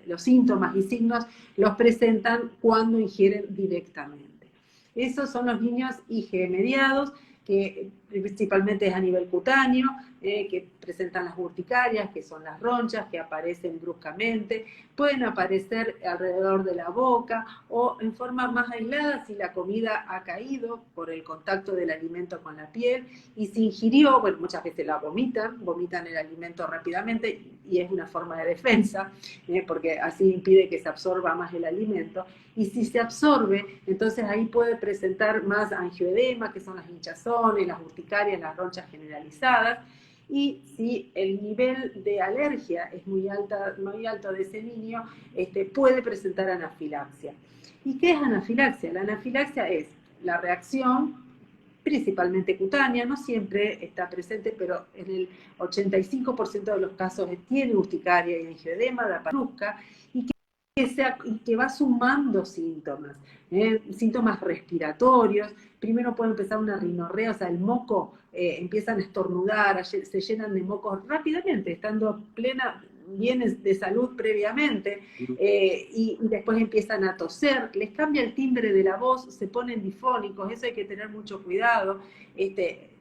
Speaker 2: los síntomas y signos los presentan cuando ingieren directamente. Esos son los niños IgE mediados, que principalmente es a nivel cutáneo, que presentan las urticarias, que son las ronchas, que aparecen bruscamente, pueden aparecer alrededor de la boca o en forma más aislada si la comida ha caído por el contacto del alimento con la piel y se ingirió, bueno, muchas veces la vomitan el alimento rápidamente y es una forma de defensa, porque así impide que se absorba más el alimento. Y si se absorbe, entonces ahí puede presentar más angioedema, que son las hinchazones, las urticarias, las ronchas generalizadas. Y si el nivel de alergia es muy alto de ese niño, puede presentar anafilaxia. ¿Y qué es anafilaxia? La anafilaxia es la reacción principalmente cutánea, no siempre está presente, pero en el 85% de los casos tiene urticaria y angioedema, da brusca, y que va sumando síntomas, síntomas respiratorios. Primero puede empezar una rinorrea, o sea, el moco, empiezan a estornudar, se llenan de mocos rápidamente, estando bien de salud previamente, y después empiezan a toser, les cambia el timbre de la voz, se ponen difónicos, eso hay que tener mucho cuidado,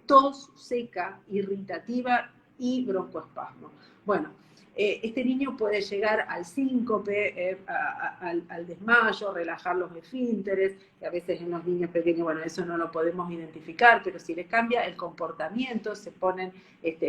Speaker 2: tos seca, irritativa y broncoespasmo. Bueno, este niño puede llegar al síncope, al desmayo, relajar los esfínteres, que a veces en los niños pequeños, bueno, eso no lo podemos identificar, pero si les cambia el comportamiento, se ponen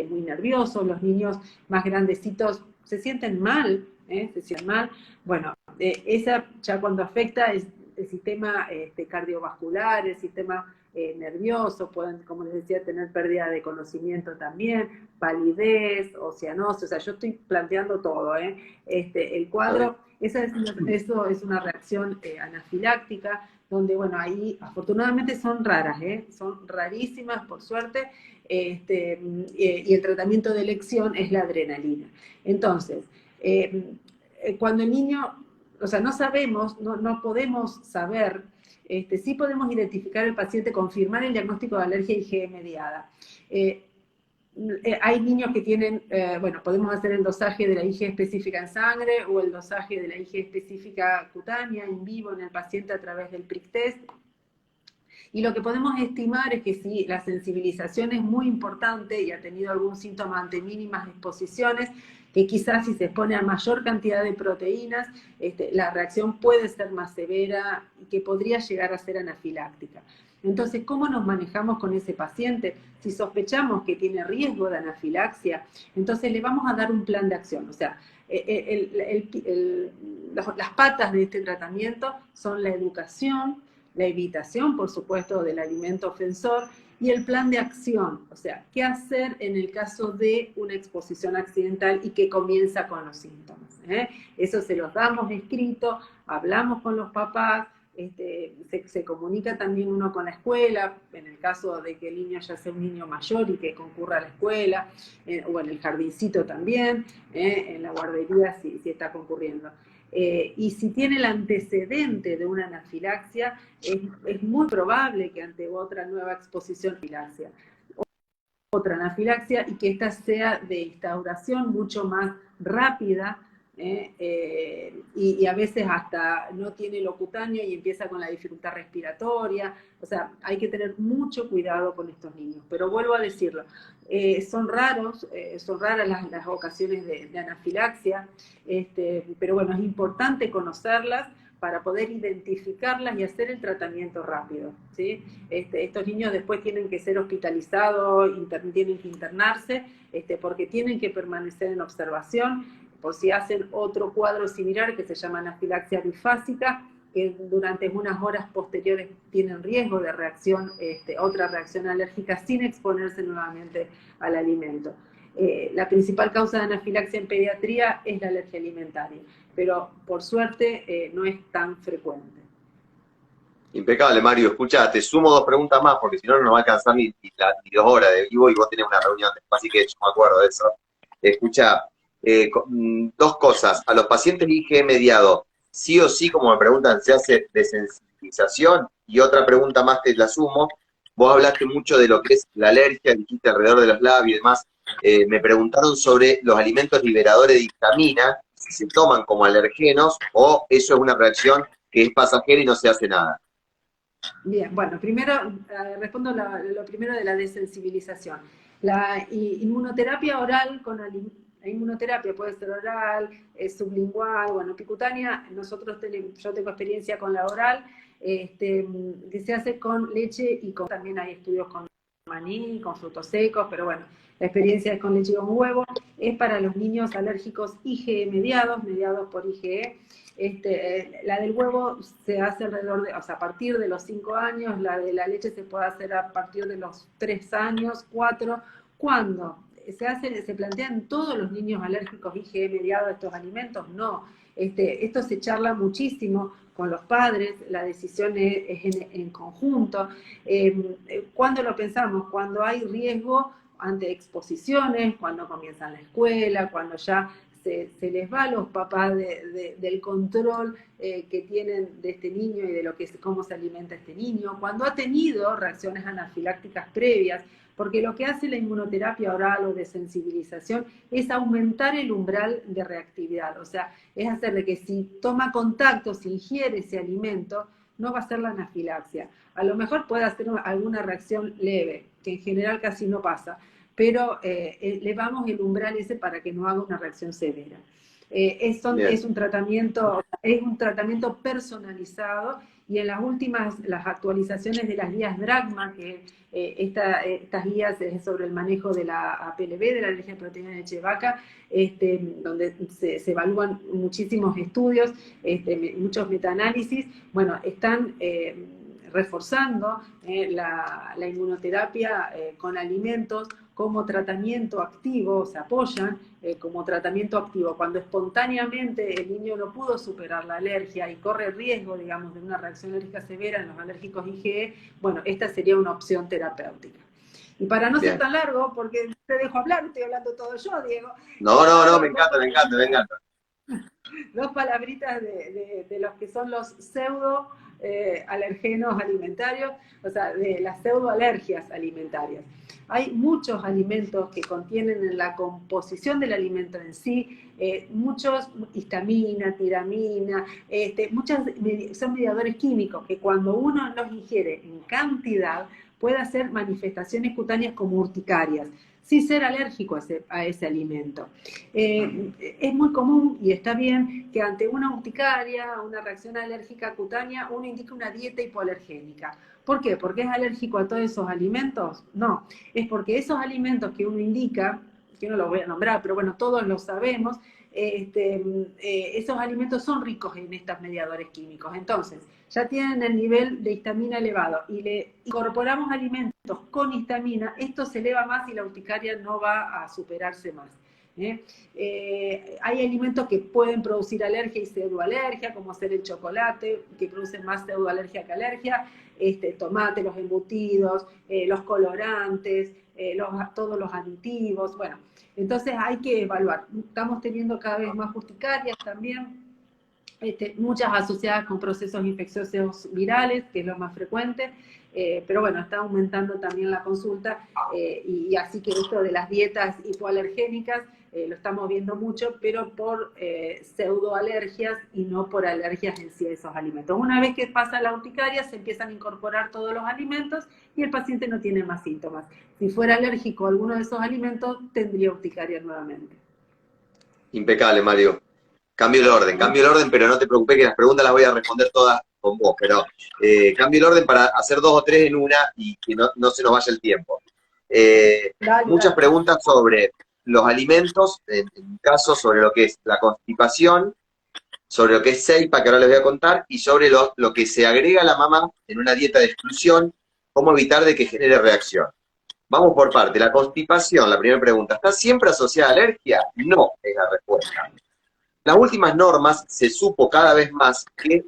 Speaker 2: muy nerviosos, los niños más grandecitos se sienten mal, se sienten mal. Bueno, esa ya cuando afecta el sistema cardiovascular, el sistema nervioso, pueden, como les decía, tener pérdida de conocimiento también, palidez, cianosis, o sea, yo estoy planteando todo, el cuadro, eso es una reacción anafiláctica, donde, bueno, ahí afortunadamente son raras, son rarísimas, por suerte, y el tratamiento de elección es la adrenalina. Entonces, cuando el niño, o sea, no sabemos, no podemos saber, sí podemos identificar el paciente, confirmar el diagnóstico de alergia IgE mediada. Hay niños que tienen, bueno, podemos hacer el dosaje de la IgE específica en sangre o el dosaje de la IgE específica cutánea in vivo en el paciente a través del prick test. Y lo que podemos estimar es que si la sensibilización es muy importante y ha tenido algún síntoma ante mínimas exposiciones, que quizás si se expone a mayor cantidad de proteínas, la reacción puede ser más severa y que podría llegar a ser anafiláctica. Entonces, ¿cómo nos manejamos con ese paciente? Si sospechamos que tiene riesgo de anafilaxia, entonces le vamos a dar un plan de acción. O sea, las patas de este tratamiento son la educación, la evitación, por supuesto, del alimento ofensor y el plan de acción, o sea, qué hacer en el caso de una exposición accidental y que comienza con los síntomas. Eso se los damos escrito, hablamos con los papás, se comunica también uno con la escuela, en el caso de que el niño ya sea un niño mayor y que concurra a la escuela, o en el jardincito también, en la guardería si está concurriendo. Y si tiene el antecedente de una anafilaxia, es muy probable que ante otra nueva exposición anafilaxia, otra anafilaxia, y que esta sea de instauración mucho más rápida, y a veces hasta no tiene lo cutáneo y empieza con la dificultad respiratoria. O sea, hay que tener mucho cuidado con estos niños. Pero vuelvo a decirlo, son raras las ocasiones de anafilaxia, pero bueno, es importante conocerlas para poder identificarlas y hacer el tratamiento rápido, ¿sí? Estos niños después tienen que ser hospitalizados, tienen que internarse, porque tienen que permanecer en observación, por si hacen otro cuadro similar que se llama anafilaxia bifásica, que durante unas horas posteriores tienen riesgo de reacción, otra reacción alérgica sin exponerse nuevamente al alimento. La principal causa de anafilaxia en pediatría es la alergia alimentaria, pero por suerte no es tan frecuente.
Speaker 1: Impecable, Mario. Escuchá, te sumo dos preguntas más, porque si no, no nos va a alcanzar ni 2 horas de vivo y vos tenés una reunión, así que yo me acuerdo de eso. Escuchá, dos cosas. A los pacientes IgE mediado, sí o sí, como me preguntan, se hace desensibilización. Y otra pregunta más que la sumo. Vos hablaste mucho de lo que es la alergia, dijiste alrededor de los labios y demás. Me preguntaron sobre los alimentos liberadores de histamina, si se toman como alergenos o eso es una reacción que es pasajera y no se hace nada.
Speaker 2: Bien, bueno, primero respondo lo primero de la desensibilización. La inmunoterapia oral la inmunoterapia puede ser oral, sublingual, bueno, picutánea, yo tengo experiencia con la oral, que se hace con leche y también hay estudios con maní, con frutos secos, pero bueno, la experiencia es con leche y con huevo, es para los niños alérgicos IgE mediados por IgE. La del huevo se hace a partir de los 5 años, la de la leche se puede hacer a partir de los 3 años, 4. ¿Cuándo? ¿Se plantean todos los niños alérgicos IgE mediados estos alimentos? No. Esto se charla muchísimo con los padres, la decisión es en conjunto. ¿Cuándo lo pensamos? Cuando hay riesgo ante exposiciones, cuando comienzan la escuela, cuando ya se les va a los papás del control que tienen de este niño y de cómo se alimenta este niño, cuando ha tenido reacciones anafilácticas previas, porque lo que hace la inmunoterapia oral o de sensibilización es aumentar el umbral de reactividad, o sea, es hacer de que si toma contacto, si ingiere ese alimento, no va a ser la anafilaxia. A lo mejor puede hacer alguna reacción leve, que en general casi no pasa, pero elevamos el umbral ese para que no haga una reacción severa. Es un tratamiento personalizado y en las últimas, las actualizaciones de las guías DRACMA, que estas guías sobre el manejo de la APLB, de la alergia a proteína de leche de vaca, donde se evalúan muchísimos estudios, muchos metaanálisis, bueno, están reforzando la inmunoterapia con alimentos como tratamiento activo, se apoyan como tratamiento activo. Cuando espontáneamente el niño no pudo superar la alergia y corre riesgo, digamos, de una reacción alérgica severa en los alérgicos IgE, bueno, esta sería una opción terapéutica. Y para no ser tan largo, porque te dejo hablar, estoy hablando todo yo, Diego.
Speaker 1: No, me encanta.
Speaker 2: Dos palabritas de los que son los pseudo alergenos alimentarios, o sea, de las pseudoalergias alimentarias. Hay muchos alimentos que contienen en la composición del alimento en sí, muchos histamina, tiramina, son mediadores químicos que cuando uno los ingiere en cantidad puede hacer manifestaciones cutáneas como urticarias, sin ser alérgico a ese alimento. Es muy común y está bien que ante una urticaria, una reacción alérgica cutánea, uno indique una dieta hipoalergénica. ¿Por qué? ¿Porque es alérgico a todos esos alimentos? No, es porque esos alimentos que uno indica, que no los voy a nombrar, pero bueno, todos los sabemos, esos alimentos son ricos en estos mediadores químicos. Entonces, ya tienen el nivel de histamina elevado y le incorporamos alimentos con histamina, esto se eleva más y la urticaria no va a superarse más. Hay alimentos que pueden producir alergia y pseudoalergia, como ser el chocolate, que produce más pseudoalergia que alergia, tomate, los embutidos, los colorantes, todos los aditivos, bueno. Entonces hay que evaluar. Estamos teniendo cada vez más urticarias también, muchas asociadas con procesos infecciosos virales, que es lo más frecuente, pero bueno, está aumentando también la consulta, y así que esto de las dietas hipoalergénicas lo estamos viendo mucho, pero por pseudoalergias y no por alergias en sí a esos alimentos. Una vez que pasa la urticaria, se empiezan a incorporar todos los alimentos y el paciente no tiene más síntomas. Si fuera alérgico a alguno de esos alimentos, tendría urticaria nuevamente.
Speaker 1: Impecable, Mario. Cambio el orden, pero no te preocupes que las preguntas las voy a responder todas con vos, pero cambio el orden para hacer 2 o 3 en una y que no se nos vaya el tiempo. Muchas preguntas sobre los alimentos, en mi caso sobre lo que es la constipación, sobre lo que es Seipa, que ahora les voy a contar, y sobre lo que se agrega a la mamá en una dieta de exclusión, cómo evitar de que genere reacción. Vamos por parte. La constipación, la primera pregunta, ¿está siempre asociada a alergia? No, es la respuesta. Las últimas normas se supo cada vez más que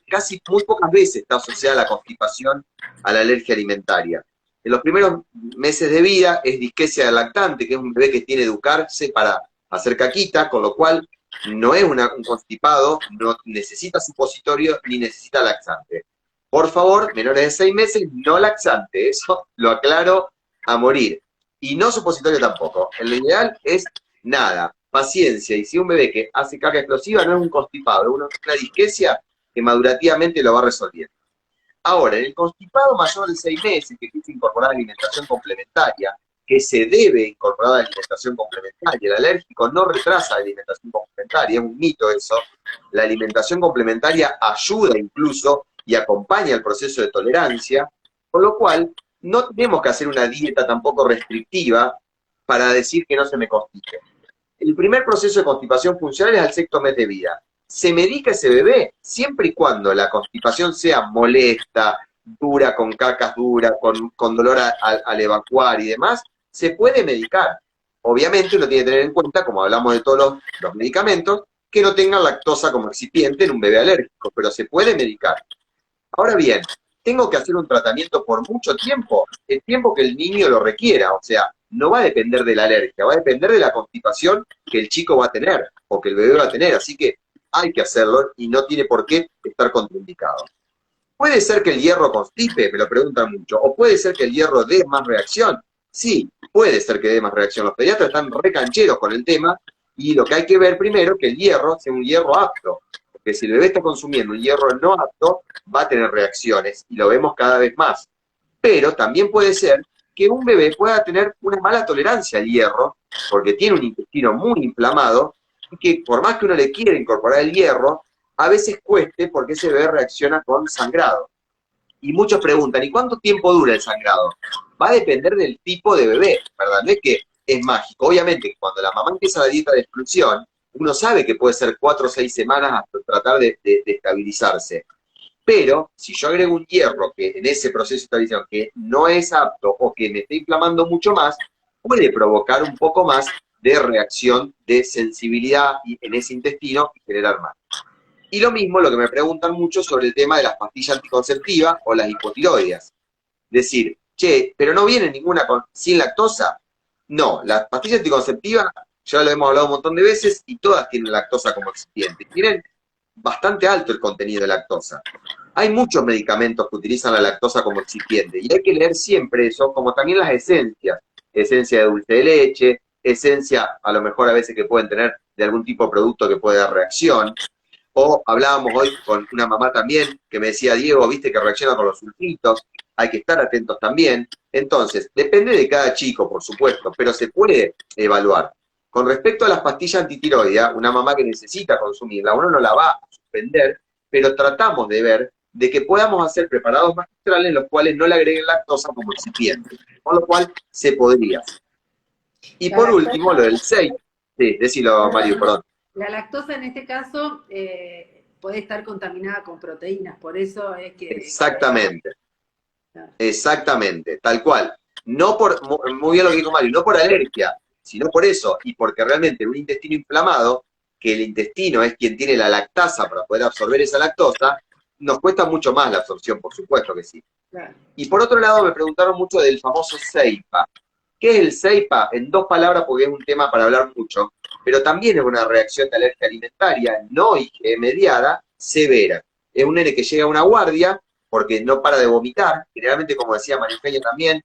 Speaker 1: casi muy pocas veces está asociada la constipación a la alergia alimentaria. En los primeros meses de vida es disquesia del lactante, que es un bebé que tiene que educarse para hacer caquita, con lo cual no es un constipado, no necesita supositorio ni necesita laxante. Por favor, menores de 6 meses, no laxante, eso lo aclaro a morir. Y no supositorio tampoco. En lo ideal es nada, paciencia, y si un bebé que hace caca explosiva no es un constipado, es una disquesia que madurativamente lo va resolviendo. Ahora, en el constipado mayor de 6 meses, que quiere incorporar alimentación complementaria, que se debe incorporar alimentación complementaria, el alérgico no retrasa la alimentación complementaria, es un mito eso, la alimentación complementaria ayuda incluso y acompaña el proceso de tolerancia, con lo cual no tenemos que hacer una dieta tampoco restrictiva para decir que no se me constipe. El primer proceso de constipación funcional es al 6º mes de vida. Se medica ese bebé siempre y cuando la constipación sea molesta, dura, con cacas duras, con dolor al evacuar y demás, se puede medicar. Obviamente uno tiene que tener en cuenta, como hablamos de todos los medicamentos, que no tengan lactosa como excipiente en un bebé alérgico, pero se puede medicar. Ahora bien, ¿tengo que hacer un tratamiento por mucho tiempo? El tiempo que el niño lo requiera, o sea, no va a depender de la alergia, va a depender de la constipación que el chico va a tener, o que el bebé va a tener, así que hay que hacerlo y no tiene por qué estar contraindicado. ¿Puede ser que el hierro constipe? Me lo preguntan mucho. ¿O puede ser que el hierro dé más reacción? Sí, puede ser que dé más reacción. Los pediatras están recancheros con el tema y lo que hay que ver primero es que el hierro sea un hierro apto. Porque si el bebé está consumiendo un hierro no apto, va a tener reacciones y lo vemos cada vez más. Pero también puede ser que un bebé pueda tener una mala tolerancia al hierro porque tiene un intestino muy inflamado y que por más que uno le quiera incorporar el hierro, a veces cueste porque ese bebé reacciona con sangrado. Y muchos preguntan, ¿y cuánto tiempo dura el sangrado? Va a depender del tipo de bebé, ¿verdad? No es que es mágico. Obviamente, cuando la mamá empieza la dieta de exclusión, uno sabe que puede ser 4 o 6 semanas hasta tratar de estabilizarse. Pero si yo agrego un hierro que en ese proceso de estabilización que no es apto o que me está inflamando mucho más, puede provocar un poco más de reacción de sensibilidad en ese intestino y generar más. Y lo mismo lo que me preguntan mucho sobre el tema de las pastillas anticonceptivas o las hipotiroides. Decir, che, pero no viene ninguna sin lactosa. No, las pastillas anticonceptivas, ya lo hemos hablado un montón de veces, y todas tienen lactosa como excipiente. Tienen bastante alto el contenido de lactosa. Hay muchos medicamentos que utilizan la lactosa como excipiente, y hay que leer siempre eso, como también las esencias. Esencia de dulce de leche, esencia a lo mejor a veces que pueden tener de algún tipo de producto que puede dar reacción. O hablábamos hoy con una mamá también que me decía, Diego, viste que reacciona con los sulfitos, hay que estar atentos también. Entonces, depende de cada chico, por supuesto, pero se puede evaluar. Con respecto a las pastillas antitiroides, una mamá que necesita consumirla, uno no la va a suspender, pero tratamos de ver de que podamos hacer preparados magistrales en los cuales no le agreguen lactosa como excipiente, con lo cual se podría. Y
Speaker 2: La
Speaker 1: por último, lo
Speaker 2: lactosa,
Speaker 1: del 6, sí, decilo, Mario,
Speaker 2: perdón,
Speaker 1: perdón.
Speaker 2: la lactosa en este caso puede estar contaminada con proteínas, por eso es que
Speaker 1: Exactamente.
Speaker 2: claro.
Speaker 1: Exactamente, tal cual. No por, muy bien lo que dijo Mario, no por alergia, sino por eso, y porque realmente un intestino inflamado, que el intestino es quien tiene la lactasa para poder absorber esa lactosa, nos cuesta mucho más la absorción, por supuesto que sí.
Speaker 2: Claro.
Speaker 1: Y por otro lado me preguntaron mucho del famoso CEIPA. ¿Qué es el CEIPA? En 2 palabras, porque es un tema para hablar mucho, pero también es una reacción de alergia alimentaria no IgE mediada severa. Es un nene que llega a una guardia porque no para de vomitar, generalmente, como decía María Eugenia también,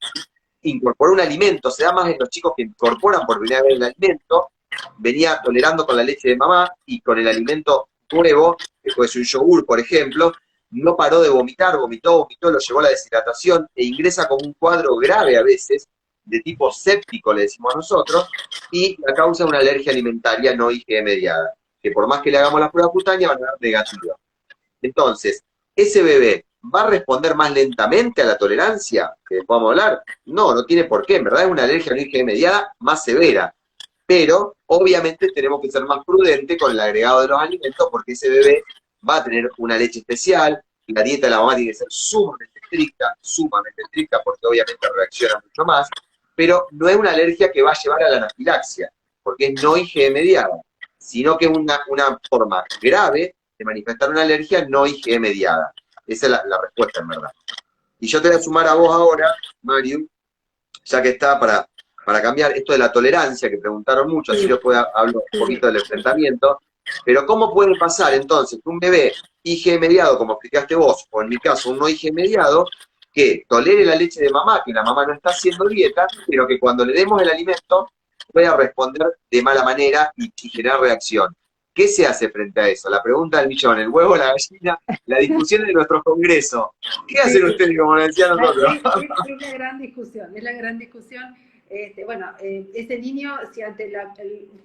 Speaker 1: incorporó un alimento, se da más en los chicos que incorporan por primera vez el alimento, venía tolerando con la leche de mamá y con el alimento nuevo, que puede ser un yogur, por ejemplo, no paró de vomitar, vomitó, lo llevó a la deshidratación e ingresa con un cuadro grave a veces, de tipo séptico, le decimos a nosotros, y la causa es una alergia alimentaria no IgE mediada, que por más que le hagamos las pruebas cutáneas van a dar negativa. Entonces, ese bebé va a responder más lentamente a la tolerancia, que podamos hablar. No, no tiene por qué, en verdad es una alergia no IgE mediada más severa, pero obviamente tenemos que ser más prudentes con el agregado de los alimentos porque ese bebé va a tener una leche especial, y la dieta de la mamá tiene que ser sumamente estricta porque obviamente reacciona mucho más, pero no es una alergia que va a llevar a la anafilaxia, porque es no IgE mediada, sino que es una forma grave de manifestar una alergia no IgE mediada. Esa es la respuesta, en verdad. Y yo te voy a sumar a vos ahora, Mario, ya que está para cambiar esto de la tolerancia, que preguntaron mucho, así
Speaker 2: Sí,
Speaker 1: después hablo un
Speaker 2: sí.
Speaker 1: poquito del enfrentamiento, pero ¿cómo puede pasar entonces que un bebé IgE mediado, como explicaste vos, o en mi caso un no IgE mediado, que tolere la leche de mamá, que la mamá no está haciendo dieta, pero que cuando le demos el alimento pueda responder de mala manera y generar reacción? ¿Qué se hace frente a eso? La pregunta del millón, el huevo, la gallina, la discusión de nuestro congreso. ¿Qué hacen
Speaker 2: Sí,
Speaker 1: ustedes, como decían nosotros?
Speaker 2: es la gran discusión, es la gran discusión. Bueno, ese niño, si ante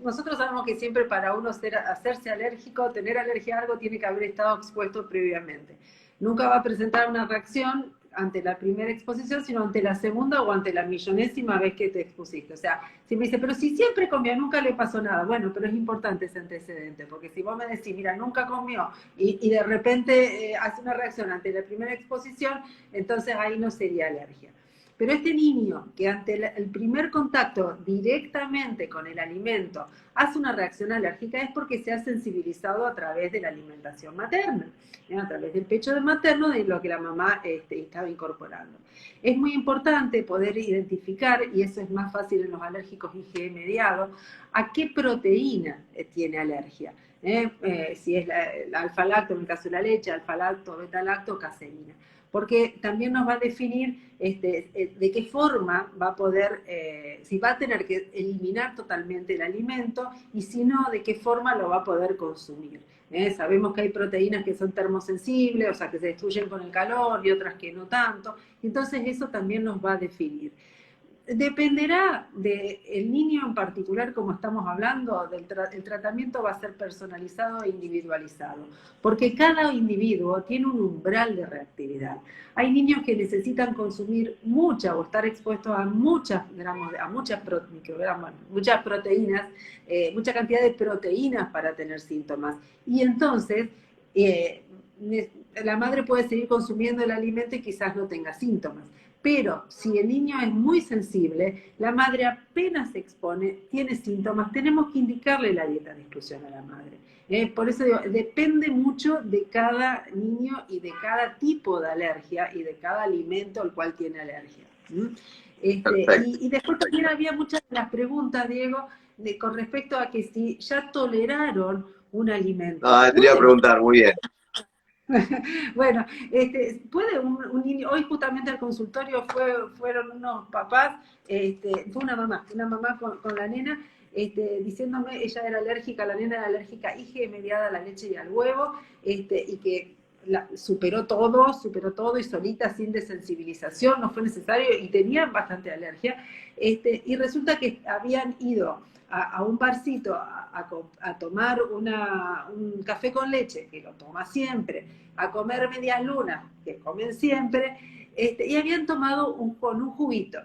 Speaker 2: nosotros sabemos que siempre para uno hacerse alérgico, tener alergia a algo, tiene que haber estado expuesto previamente. Nunca va a presentar una reacción ante la primera exposición, sino ante la segunda o ante la millonésima vez que te expusiste. O sea, si me dice, pero si siempre comió, nunca le pasó nada. Bueno, pero es importante ese antecedente, porque si vos me decís, mira, nunca comió y de repente hace una reacción ante la primera exposición, entonces ahí no sería alergia. Pero este niño que ante el primer contacto directamente con el alimento hace una reacción alérgica es porque se ha sensibilizado a través de la alimentación materna, a través del pecho materno de lo que la mamá estaba incorporando. Es muy importante poder identificar, y eso es más fácil en los alérgicos IgE mediados, a qué proteína tiene alergia. Si es la alfa-lacto, en el caso de la leche, alfa-lacto, beta-lacto, caseína, porque también nos va a definir de qué forma va a poder, si va a tener que eliminar totalmente el alimento y si no, de qué forma lo va a poder consumir. Sabemos que hay proteínas que son termosensibles, o sea, que se destruyen con el calor y otras que no tanto, entonces eso también nos va a definir. Dependerá del niño en particular, como estamos hablando, el tratamiento va a ser personalizado e individualizado, porque cada individuo tiene un umbral de reactividad. Hay niños que necesitan consumir mucha o estar expuestos a muchas gramos, a muchas microgramos, muchas proteínas, mucha cantidad de proteínas para tener síntomas. Y entonces, la madre puede seguir consumiendo el alimento y quizás no tenga síntomas. Pero si el niño es muy sensible, la madre apenas se expone, tiene síntomas, tenemos que indicarle la dieta de exclusión a la madre. Por eso digo, depende mucho de cada niño y de cada tipo de alergia y de cada alimento al cual tiene alergia. Y después también había muchas de las preguntas, Diego, con respecto a que si ya toleraron un alimento.
Speaker 1: Ah, te iba a preguntar, muy bien.
Speaker 2: Bueno, puede un niño, hoy justamente al consultorio fueron unos papás, fue una mamá con la nena, diciéndome, ella era alérgica, la nena era alérgica a IgE mediada a la leche y al huevo, y que superó todo y solita, sin desensibilización, no fue necesario, y tenían bastante alergia, y resulta que habían ido a un barcito a tomar un café con leche, que lo toma siempre, a comer medias lunas, que comen siempre, y habían tomado con un juguito.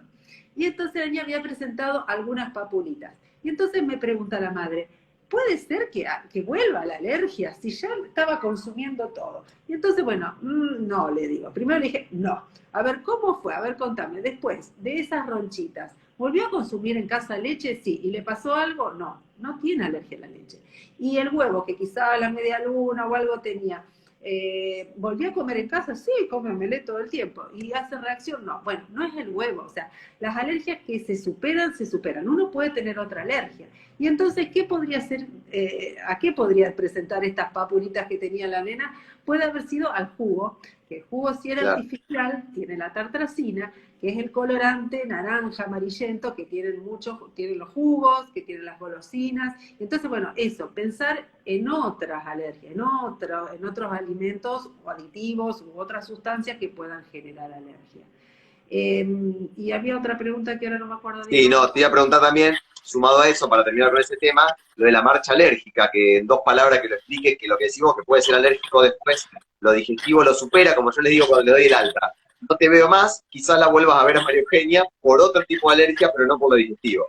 Speaker 2: Y entonces ella había presentado algunas papulitas. Y entonces me pregunta la madre, ¿puede ser que vuelva la alergia si ya estaba consumiendo todo? Y entonces, bueno, no, le digo. Primero le dije, no. A ver, ¿cómo fue? A ver, contame. Después de esas ronchitas, ¿volvió a consumir en casa leche? Sí. ¿Y le pasó algo? No, no tiene alergia a la leche. Y el huevo, que quizá a la media luna o algo tenía, ¿volvió a comer en casa? Sí, come omelette todo el tiempo. ¿Y hace reacción? No. Bueno, no es el huevo. O sea, las alergias que se superan, se superan. Uno puede tener otra alergia. Y entonces, ¿qué podría ser, a qué podría presentar estas papulitas que tenía la nena? Puede haber sido al jugo, que el jugo si era artificial, tiene la tartracina, que es el colorante naranja, amarillento, que tienen los jugos, que tienen las golosinas. Entonces, bueno, eso, pensar en otras alergias, en otros alimentos o aditivos u otras sustancias que puedan generar alergia. Y había otra pregunta que ahora no me acuerdo bien.
Speaker 1: Sí, no, te iba a preguntar también, sumado a eso, para terminar con ese tema, lo de la marcha alérgica, que en dos palabras que lo explique, que lo que decimos que puede ser alérgico después, lo digestivo lo supera, como yo les digo cuando le doy el alta. No te veo más, quizás la vuelvas a ver a María Eugenia por otro tipo de alergia, pero no por lo digestivo.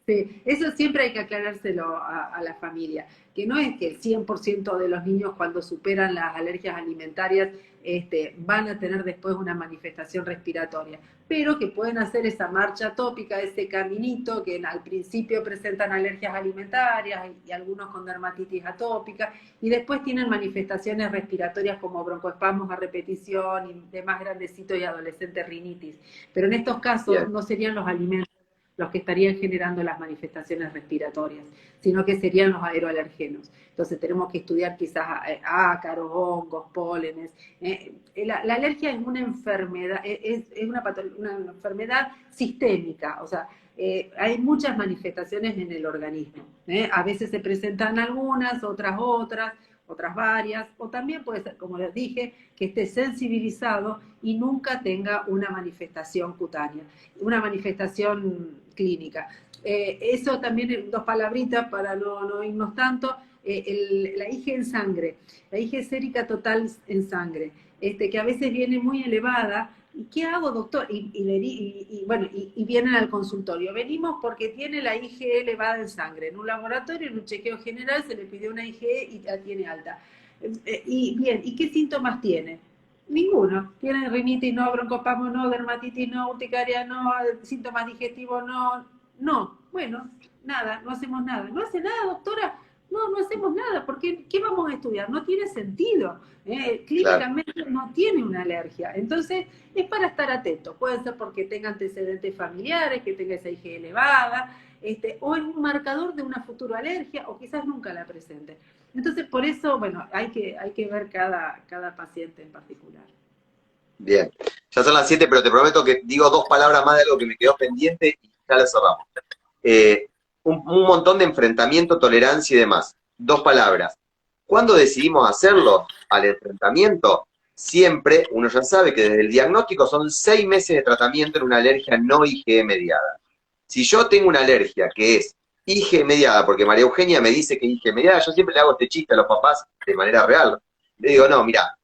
Speaker 2: Sí, eso siempre hay que aclarárselo a la familia, que no es que el 100% de los niños cuando superan las alergias alimentarias van a tener después una manifestación respiratoria, pero que pueden hacer esa marcha tópica, ese caminito, que al principio presentan alergias alimentarias y algunos con dermatitis atópica, y después tienen manifestaciones respiratorias como broncoespasmos a repetición y de más grandecito y adolescente rinitis. Pero en estos casos no serían los alimentos los que estarían generando las manifestaciones respiratorias, sino que serían los aeroalergenos. Entonces tenemos que estudiar quizás ácaros, hongos, pólenes. La alergia es una enfermedad, es una enfermedad sistémica, o sea, hay muchas manifestaciones en el organismo. A veces se presentan algunas, otras varias, o también puede ser, como les dije, que esté sensibilizado y nunca tenga una manifestación cutánea, una manifestación clínica. Eso también en dos palabritas para no irnos tanto, la IgE en sangre, la IgE sérica total en sangre, que a veces viene muy elevada. ¿Y qué hago, doctor? Y vienen al consultorio. Venimos porque tiene la IgE elevada en sangre. En un laboratorio, en un chequeo general, se le pidió una IgE y la tiene alta. ¿Y qué síntomas tiene? Ninguno. Tiene rinitis no, broncoespasmo no, dermatitis no, urticaria no, síntomas digestivos no. Bueno, nada, no hacemos nada. ¿No hace nada, doctora? No hacemos nada, porque ¿qué vamos a estudiar? No tiene sentido. Clínicamente no tiene una alergia. Entonces, es para estar atento. Puede ser porque tenga antecedentes familiares, que tenga esa IgE elevada, o es un marcador de una futura alergia, o quizás nunca la presente. Entonces, por eso, bueno, hay que ver cada paciente en particular.
Speaker 1: Bien, ya son las 7, pero te prometo que digo dos palabras más de algo que me quedó pendiente y ya la cerramos. Un montón de enfrentamiento, tolerancia y demás. Dos palabras. ¿Cuándo decidimos hacerlo al enfrentamiento? siempre uno ya sabe que desde el diagnóstico son 6 meses de tratamiento en una alergia no IgE mediada. Si yo tengo una alergia que es IgE mediada, porque María Eugenia me dice que es IgE mediada, yo siempre le hago este chiste a los papás de manera real. Le digo, no, mira,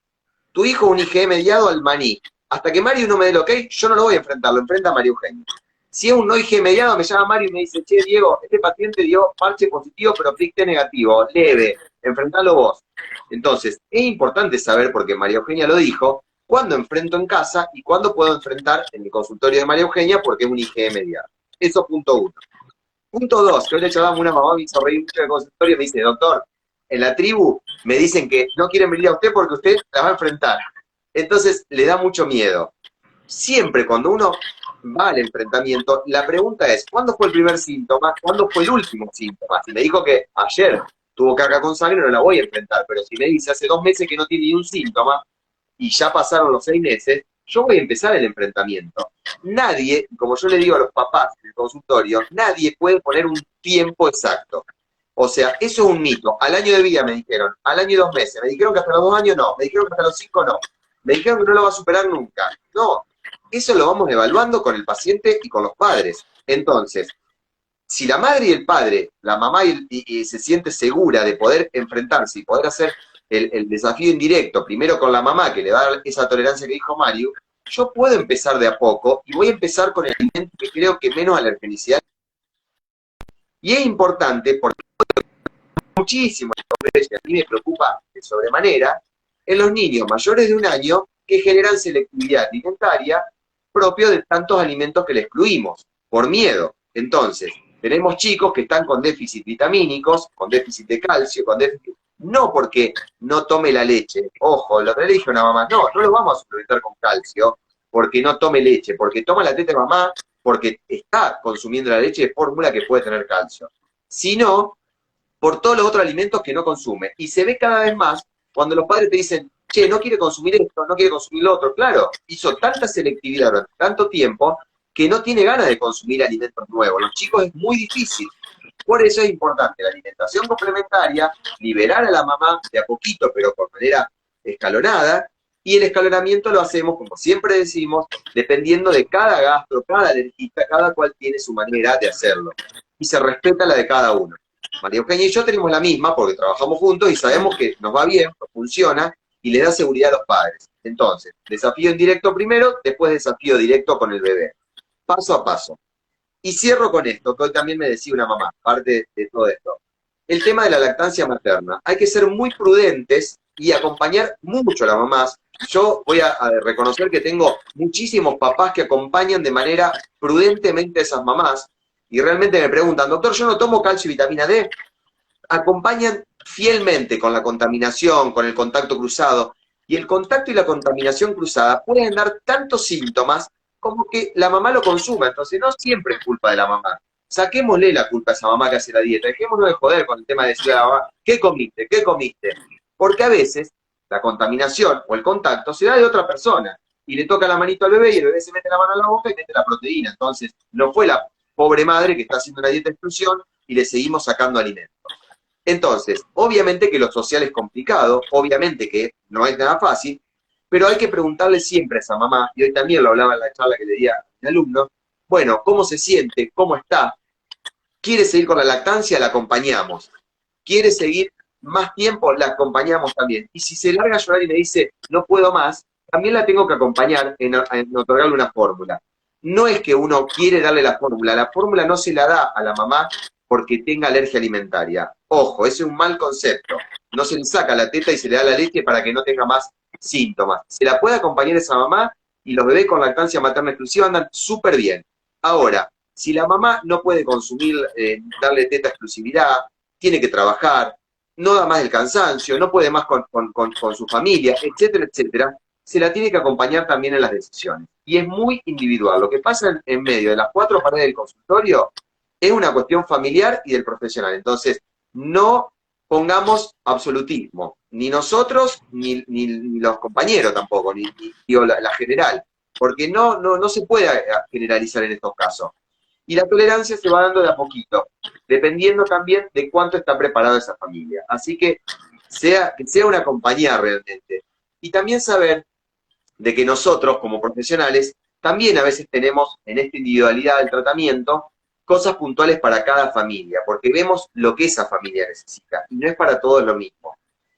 Speaker 1: tu hijo es un IgE mediado al maní. Hasta que Mario no me dé el ok, yo no lo voy a enfrentar, lo enfrenta María Eugenia. Si es un no IgE mediado, me llama Mario y me dice, che, Diego, este paciente dio parche positivo, pero PIC-T negativo, leve, enfrentalo vos. Entonces, es importante saber, porque María Eugenia lo dijo, cuándo enfrento en casa y cuándo puedo enfrentar en el consultorio de María Eugenia porque es un IgE mediado. Eso punto 1. Punto 2, que hoy le charlamos una mamá, me hizo reír mucho en el consultorio, me dice, doctor, en la tribu me dicen que no quieren venir a usted porque usted la va a enfrentar. Entonces, le da mucho miedo. Siempre cuando uno va al enfrentamiento, la pregunta es, ¿cuándo fue el primer síntoma? ¿Cuándo fue el último síntoma? Si me dijo que ayer tuvo caca con sangre, no la voy a enfrentar, pero si me dice hace 2 meses que no tiene ni un síntoma y ya pasaron los 6 meses, yo voy a empezar el enfrentamiento. Nadie, como yo le digo a los papás en el consultorio, nadie puede poner un tiempo exacto. O sea, eso es un mito. Al año de vida me dijeron, al año y 2 meses, me dijeron que hasta los 2 años no, me dijeron que hasta los 5 no, me dijeron que no lo va a superar nunca. No, eso lo vamos evaluando con el paciente y con los padres. Entonces, si la madre y el padre, la mamá y se siente segura de poder enfrentarse y poder hacer el desafío indirecto, primero con la mamá, que le da esa tolerancia que dijo Mario, yo puedo empezar de a poco y voy a empezar con el alimento que creo que menos alergenicidad. Y es importante porque muchísimo, y a mí me preocupa de sobremanera, en los niños mayores de 1 año que generan selectividad alimentaria propio de tantos alimentos que le excluimos, por miedo. Entonces, tenemos chicos que están con déficit vitamínicos, con déficit de calcio, con déficit, no porque no tome la leche, ojo, lo que le dije a una mamá, no, no lo vamos a suplementar con calcio porque no tome leche, porque toma la teta de mamá, porque está consumiendo la leche de fórmula que puede tener calcio, sino por todos los otros alimentos que no consume. Y se ve cada vez más cuando los padres te dicen, che, no quiere consumir esto, no quiere consumir lo otro. Claro, hizo tanta selectividad durante tanto tiempo que no tiene ganas de consumir alimentos nuevos. Los chicos es muy difícil. Por eso es importante la alimentación complementaria, liberar a la mamá de a poquito, pero por manera escalonada, y el escalonamiento lo hacemos, como siempre decimos, dependiendo de cada gastro, cada alergista, cada cual tiene su manera de hacerlo. Y se respeta la de cada uno. María Eugenia y yo tenemos la misma porque trabajamos juntos y sabemos que nos va bien, nos funciona y le da seguridad a los padres. Entonces, desafío indirecto primero, después desafío directo con el bebé. Paso a paso. Y cierro con esto, que hoy también me decía una mamá, parte de todo esto. El tema de la lactancia materna. Hay que ser muy prudentes y acompañar mucho a las mamás. Yo voy a reconocer que tengo muchísimos papás que acompañan de manera prudentemente a esas mamás y realmente me preguntan, doctor, yo no tomo calcio y vitamina D. Acompañan fielmente con la contaminación, con el contacto cruzado. Y el contacto y la contaminación cruzada pueden dar tantos síntomas como que la mamá lo consuma. Entonces no siempre es culpa de la mamá. Saquémosle la culpa a esa mamá que hace la dieta. Dejémonos de joder con el tema de decirle a la mamá, ¿qué comiste? ¿Qué comiste? Porque a veces la contaminación o el contacto se da de otra persona. Y le toca la manito al bebé y el bebé se mete la mano en la boca y mete la proteína. Entonces no fue la pobre madre que está haciendo una dieta de exclusión y le seguimos sacando alimentos. Entonces, obviamente que lo social es complicado, obviamente que no es nada fácil, pero hay que preguntarle siempre a esa mamá, y hoy también lo hablaba en la charla que le di a mi alumno, bueno, ¿cómo se siente? ¿Cómo está? ¿Quiere seguir con la lactancia? La acompañamos. ¿Quiere seguir más tiempo? La acompañamos también. Y si se larga a llorar y me dice, no puedo más, también la tengo que acompañar en otorgarle una fórmula. No es que uno quiere darle la fórmula no se la da a la mamá porque tenga alergia alimentaria. Ojo, ese es un mal concepto. No se le saca la teta y se le da la leche para que no tenga más síntomas. Se la puede acompañar esa mamá y los bebés con lactancia materna exclusiva andan súper bien. Ahora, si la mamá no puede consumir, darle teta exclusividad, tiene que trabajar, no da más el cansancio, no puede más con su familia, etcétera, etcétera, se la tiene que acompañar también en las decisiones. Y es muy individual. Lo que pasa en medio de las 4 paredes del consultorio es una cuestión familiar y del profesional. Entonces, no pongamos absolutismo, ni nosotros, ni los compañeros tampoco, ni la general, porque no se puede generalizar en estos casos. Y la tolerancia se va dando de a poquito, dependiendo también de cuánto está preparada esa familia. Así que sea una compañía realmente. Y también saber de que nosotros, como profesionales, también a veces tenemos en esta individualidad del tratamiento cosas puntuales para cada familia, porque vemos lo que esa familia necesita, y no es para todos lo mismo.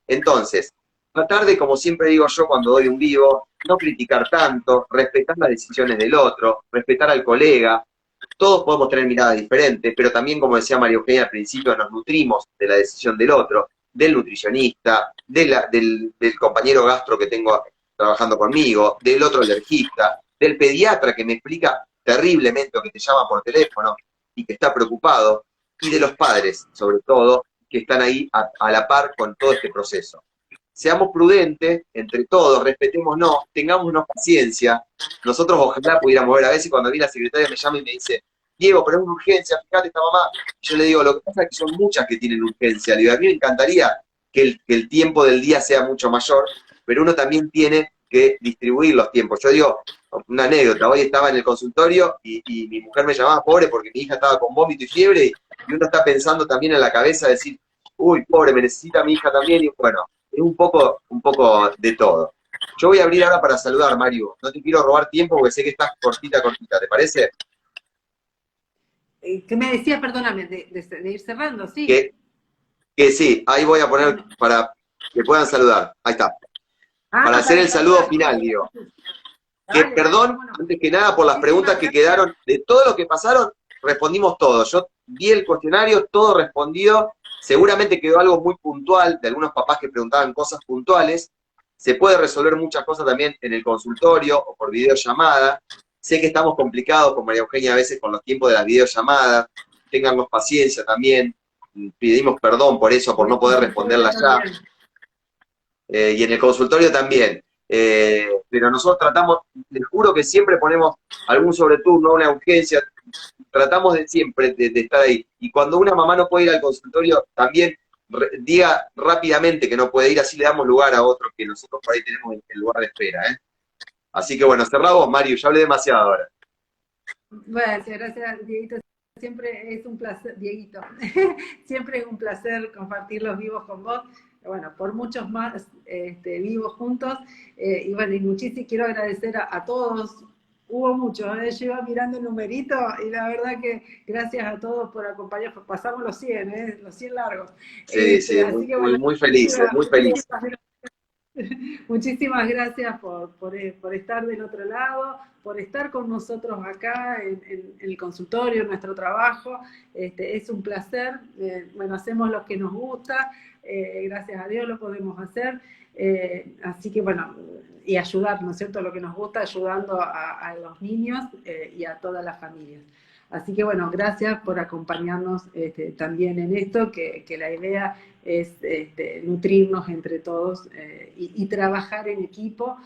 Speaker 1: Entonces, tratar de, como siempre digo yo cuando doy un vivo, no criticar tanto, respetar las decisiones del otro, respetar al colega. Todos podemos tener miradas diferentes, pero también, como decía María Eugenia al principio, nos nutrimos de la decisión del otro, del nutricionista, del compañero gastro que tengo trabajando conmigo, del otro alergista, del pediatra que me explica terriblemente o que te llama por teléfono y que está preocupado, y de los padres, sobre todo, que están ahí a la par con todo este proceso. Seamos prudentes entre todos, respetémonos, tengámonos paciencia. Nosotros ojalá pudiéramos ver, a veces cuando a mí la secretaria me llama y me dice, Diego, pero es una urgencia, fíjate esta mamá. Yo le digo, lo que pasa es que son muchas que tienen urgencia. Le digo, a mí me encantaría que el tiempo del día sea mucho mayor, pero uno también tiene que distribuir los tiempos. Yo digo, una anécdota, hoy estaba en el consultorio y mi mujer me llamaba pobre porque mi hija estaba con vómito y fiebre y uno está pensando también en la cabeza, decir, uy, pobre, me necesita mi hija también, y bueno, es un poco de todo. Yo voy a abrir ahora para saludar, Mario. No te quiero robar tiempo porque sé que estás cortita, ¿te parece?
Speaker 2: ¿Qué me decía, perdóname, de ir cerrando? Sí.
Speaker 1: Que sí, ahí voy a poner para que puedan saludar. Ahí está. Para hacer el saludo final, Diego. Que perdón, antes que nada, por las preguntas que quedaron, de todo lo que pasaron, respondimos todo. Yo vi el cuestionario, todo respondido. Seguramente quedó algo muy puntual, de algunos papás que preguntaban cosas puntuales. Se puede resolver muchas cosas también en el consultorio o por videollamada. Sé que estamos complicados con María Eugenia a veces con los tiempos de las videollamadas. Téngannos paciencia también. Pedimos perdón por eso, por no poder responderla ya. Y en el consultorio también. Pero nosotros tratamos, les juro que siempre ponemos algún sobreturno, una urgencia, tratamos de siempre de estar ahí. Y cuando una mamá no puede ir al consultorio, también diga rápidamente que no puede ir, así le damos lugar a otros que nosotros por ahí tenemos en lugar de espera. Así que bueno, cerrá vos, Mario, ya hablé demasiado ahora.
Speaker 2: Bueno, gracias, Dieguito. Siempre es un placer, Dieguito, siempre es un placer compartir los vivos con vos. Bueno, por muchos más vivos juntos. Y bueno, y muchísimo quiero agradecer a todos. Hubo muchos, yo iba mirando el numerito y la verdad que gracias a todos por acompañarnos. Pasamos los 100, los 100 largos.
Speaker 1: Sí, sí,
Speaker 2: Así que, bueno,
Speaker 1: muy felices, muy felices.
Speaker 2: Muchísimas gracias por estar del otro lado, por estar con nosotros acá en el consultorio, en nuestro trabajo. Es un placer. Bueno, hacemos lo que nos gusta. Gracias a Dios lo podemos hacer. Así que bueno, y ayudar, ¿no es cierto?, lo que nos gusta, ayudando a los niños y a todas las familias. Así que bueno, gracias por acompañarnos también en esto, que la idea es nutrirnos entre todos y trabajar en equipo.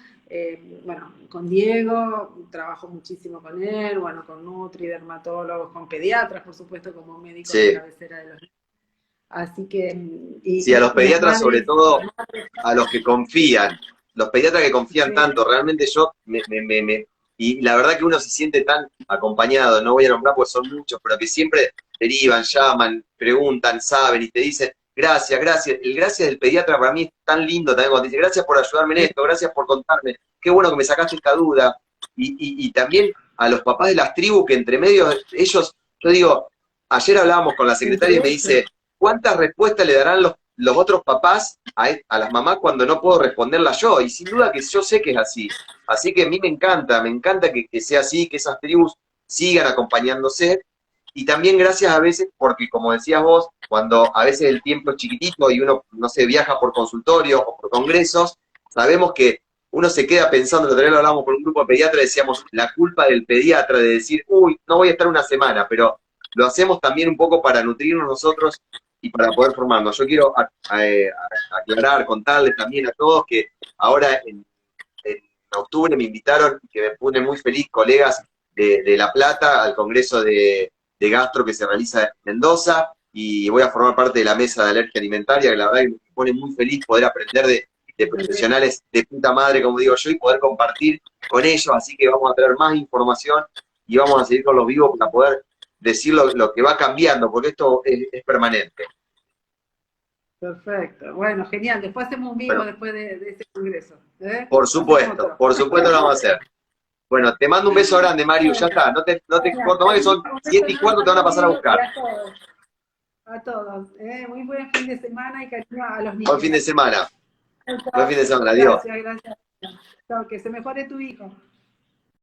Speaker 2: Bueno, con Diego, trabajo muchísimo con él, bueno, con Nutri, dermatólogos, con pediatras, por supuesto, como médico de cabecera de los niños. Así que...
Speaker 1: sí, a los pediatras, sobre todo, a los que confían, los pediatras que confían tanto, realmente yo y la verdad que uno se siente tan acompañado, no voy a nombrar porque son muchos, pero que siempre derivan, llaman, preguntan, saben y te dicen, gracias, gracias. El gracias del pediatra para mí es tan lindo también cuando te dice, gracias por ayudarme en esto, gracias por contarme, qué bueno que me sacaste esta duda. Y también a los papás de las tribus que entre medio, ellos, yo digo, ayer hablábamos con la secretaria y me dice, ¿cuántas respuestas le darán los otros papás a las mamás cuando no puedo responderlas yo? Y sin duda que yo sé que es así. Así que a mí me encanta que sea así, que esas tribus sigan acompañándose. Y también gracias a veces, porque como decías vos, cuando a veces el tiempo es chiquitito y uno, no sé, viaja por consultorio o por congresos, sabemos que uno se queda pensando, el otro día lo hablamos con un grupo de pediatras, decíamos, la culpa del pediatra de decir, uy, no voy a estar una semana, pero lo hacemos también un poco para nutrirnos nosotros y para poder formarnos. Yo quiero aclarar, contarles también a todos que ahora en octubre me invitaron, que me pone muy feliz, colegas de La Plata, al Congreso de Gastro que se realiza en Mendoza, y voy a formar parte de la mesa de alergia alimentaria, que la verdad que me pone muy feliz poder aprender de profesionales de puta madre, como digo yo, y poder compartir con ellos, así que vamos a traer más información y vamos a seguir con los vivos para poder decir lo que va cambiando, porque esto es permanente.
Speaker 2: Perfecto. Bueno, genial. Después hacemos un vivo
Speaker 1: Bueno,
Speaker 2: después de ese congreso. Hacemos
Speaker 1: por
Speaker 2: otro.
Speaker 1: supuesto lo vamos a hacer. Bueno, te mando un beso grande, Mario, ya
Speaker 2: Bueno,
Speaker 1: está, no te
Speaker 2: bueno,
Speaker 1: corto más, que son
Speaker 2: un beso
Speaker 1: 7:15,
Speaker 2: enorme
Speaker 1: te
Speaker 2: a
Speaker 1: van a pasar a
Speaker 2: Rodrigo y
Speaker 1: buscar.
Speaker 2: a todos. A todos. Muy buen fin de semana y cariño a los
Speaker 1: Buen fin
Speaker 2: niños.
Speaker 1: de semana,
Speaker 2: Chao,
Speaker 1: buen
Speaker 2: chao.
Speaker 1: fin de semana, adiós.
Speaker 2: Gracias, gracias. Chao, que se mejore tu hijo.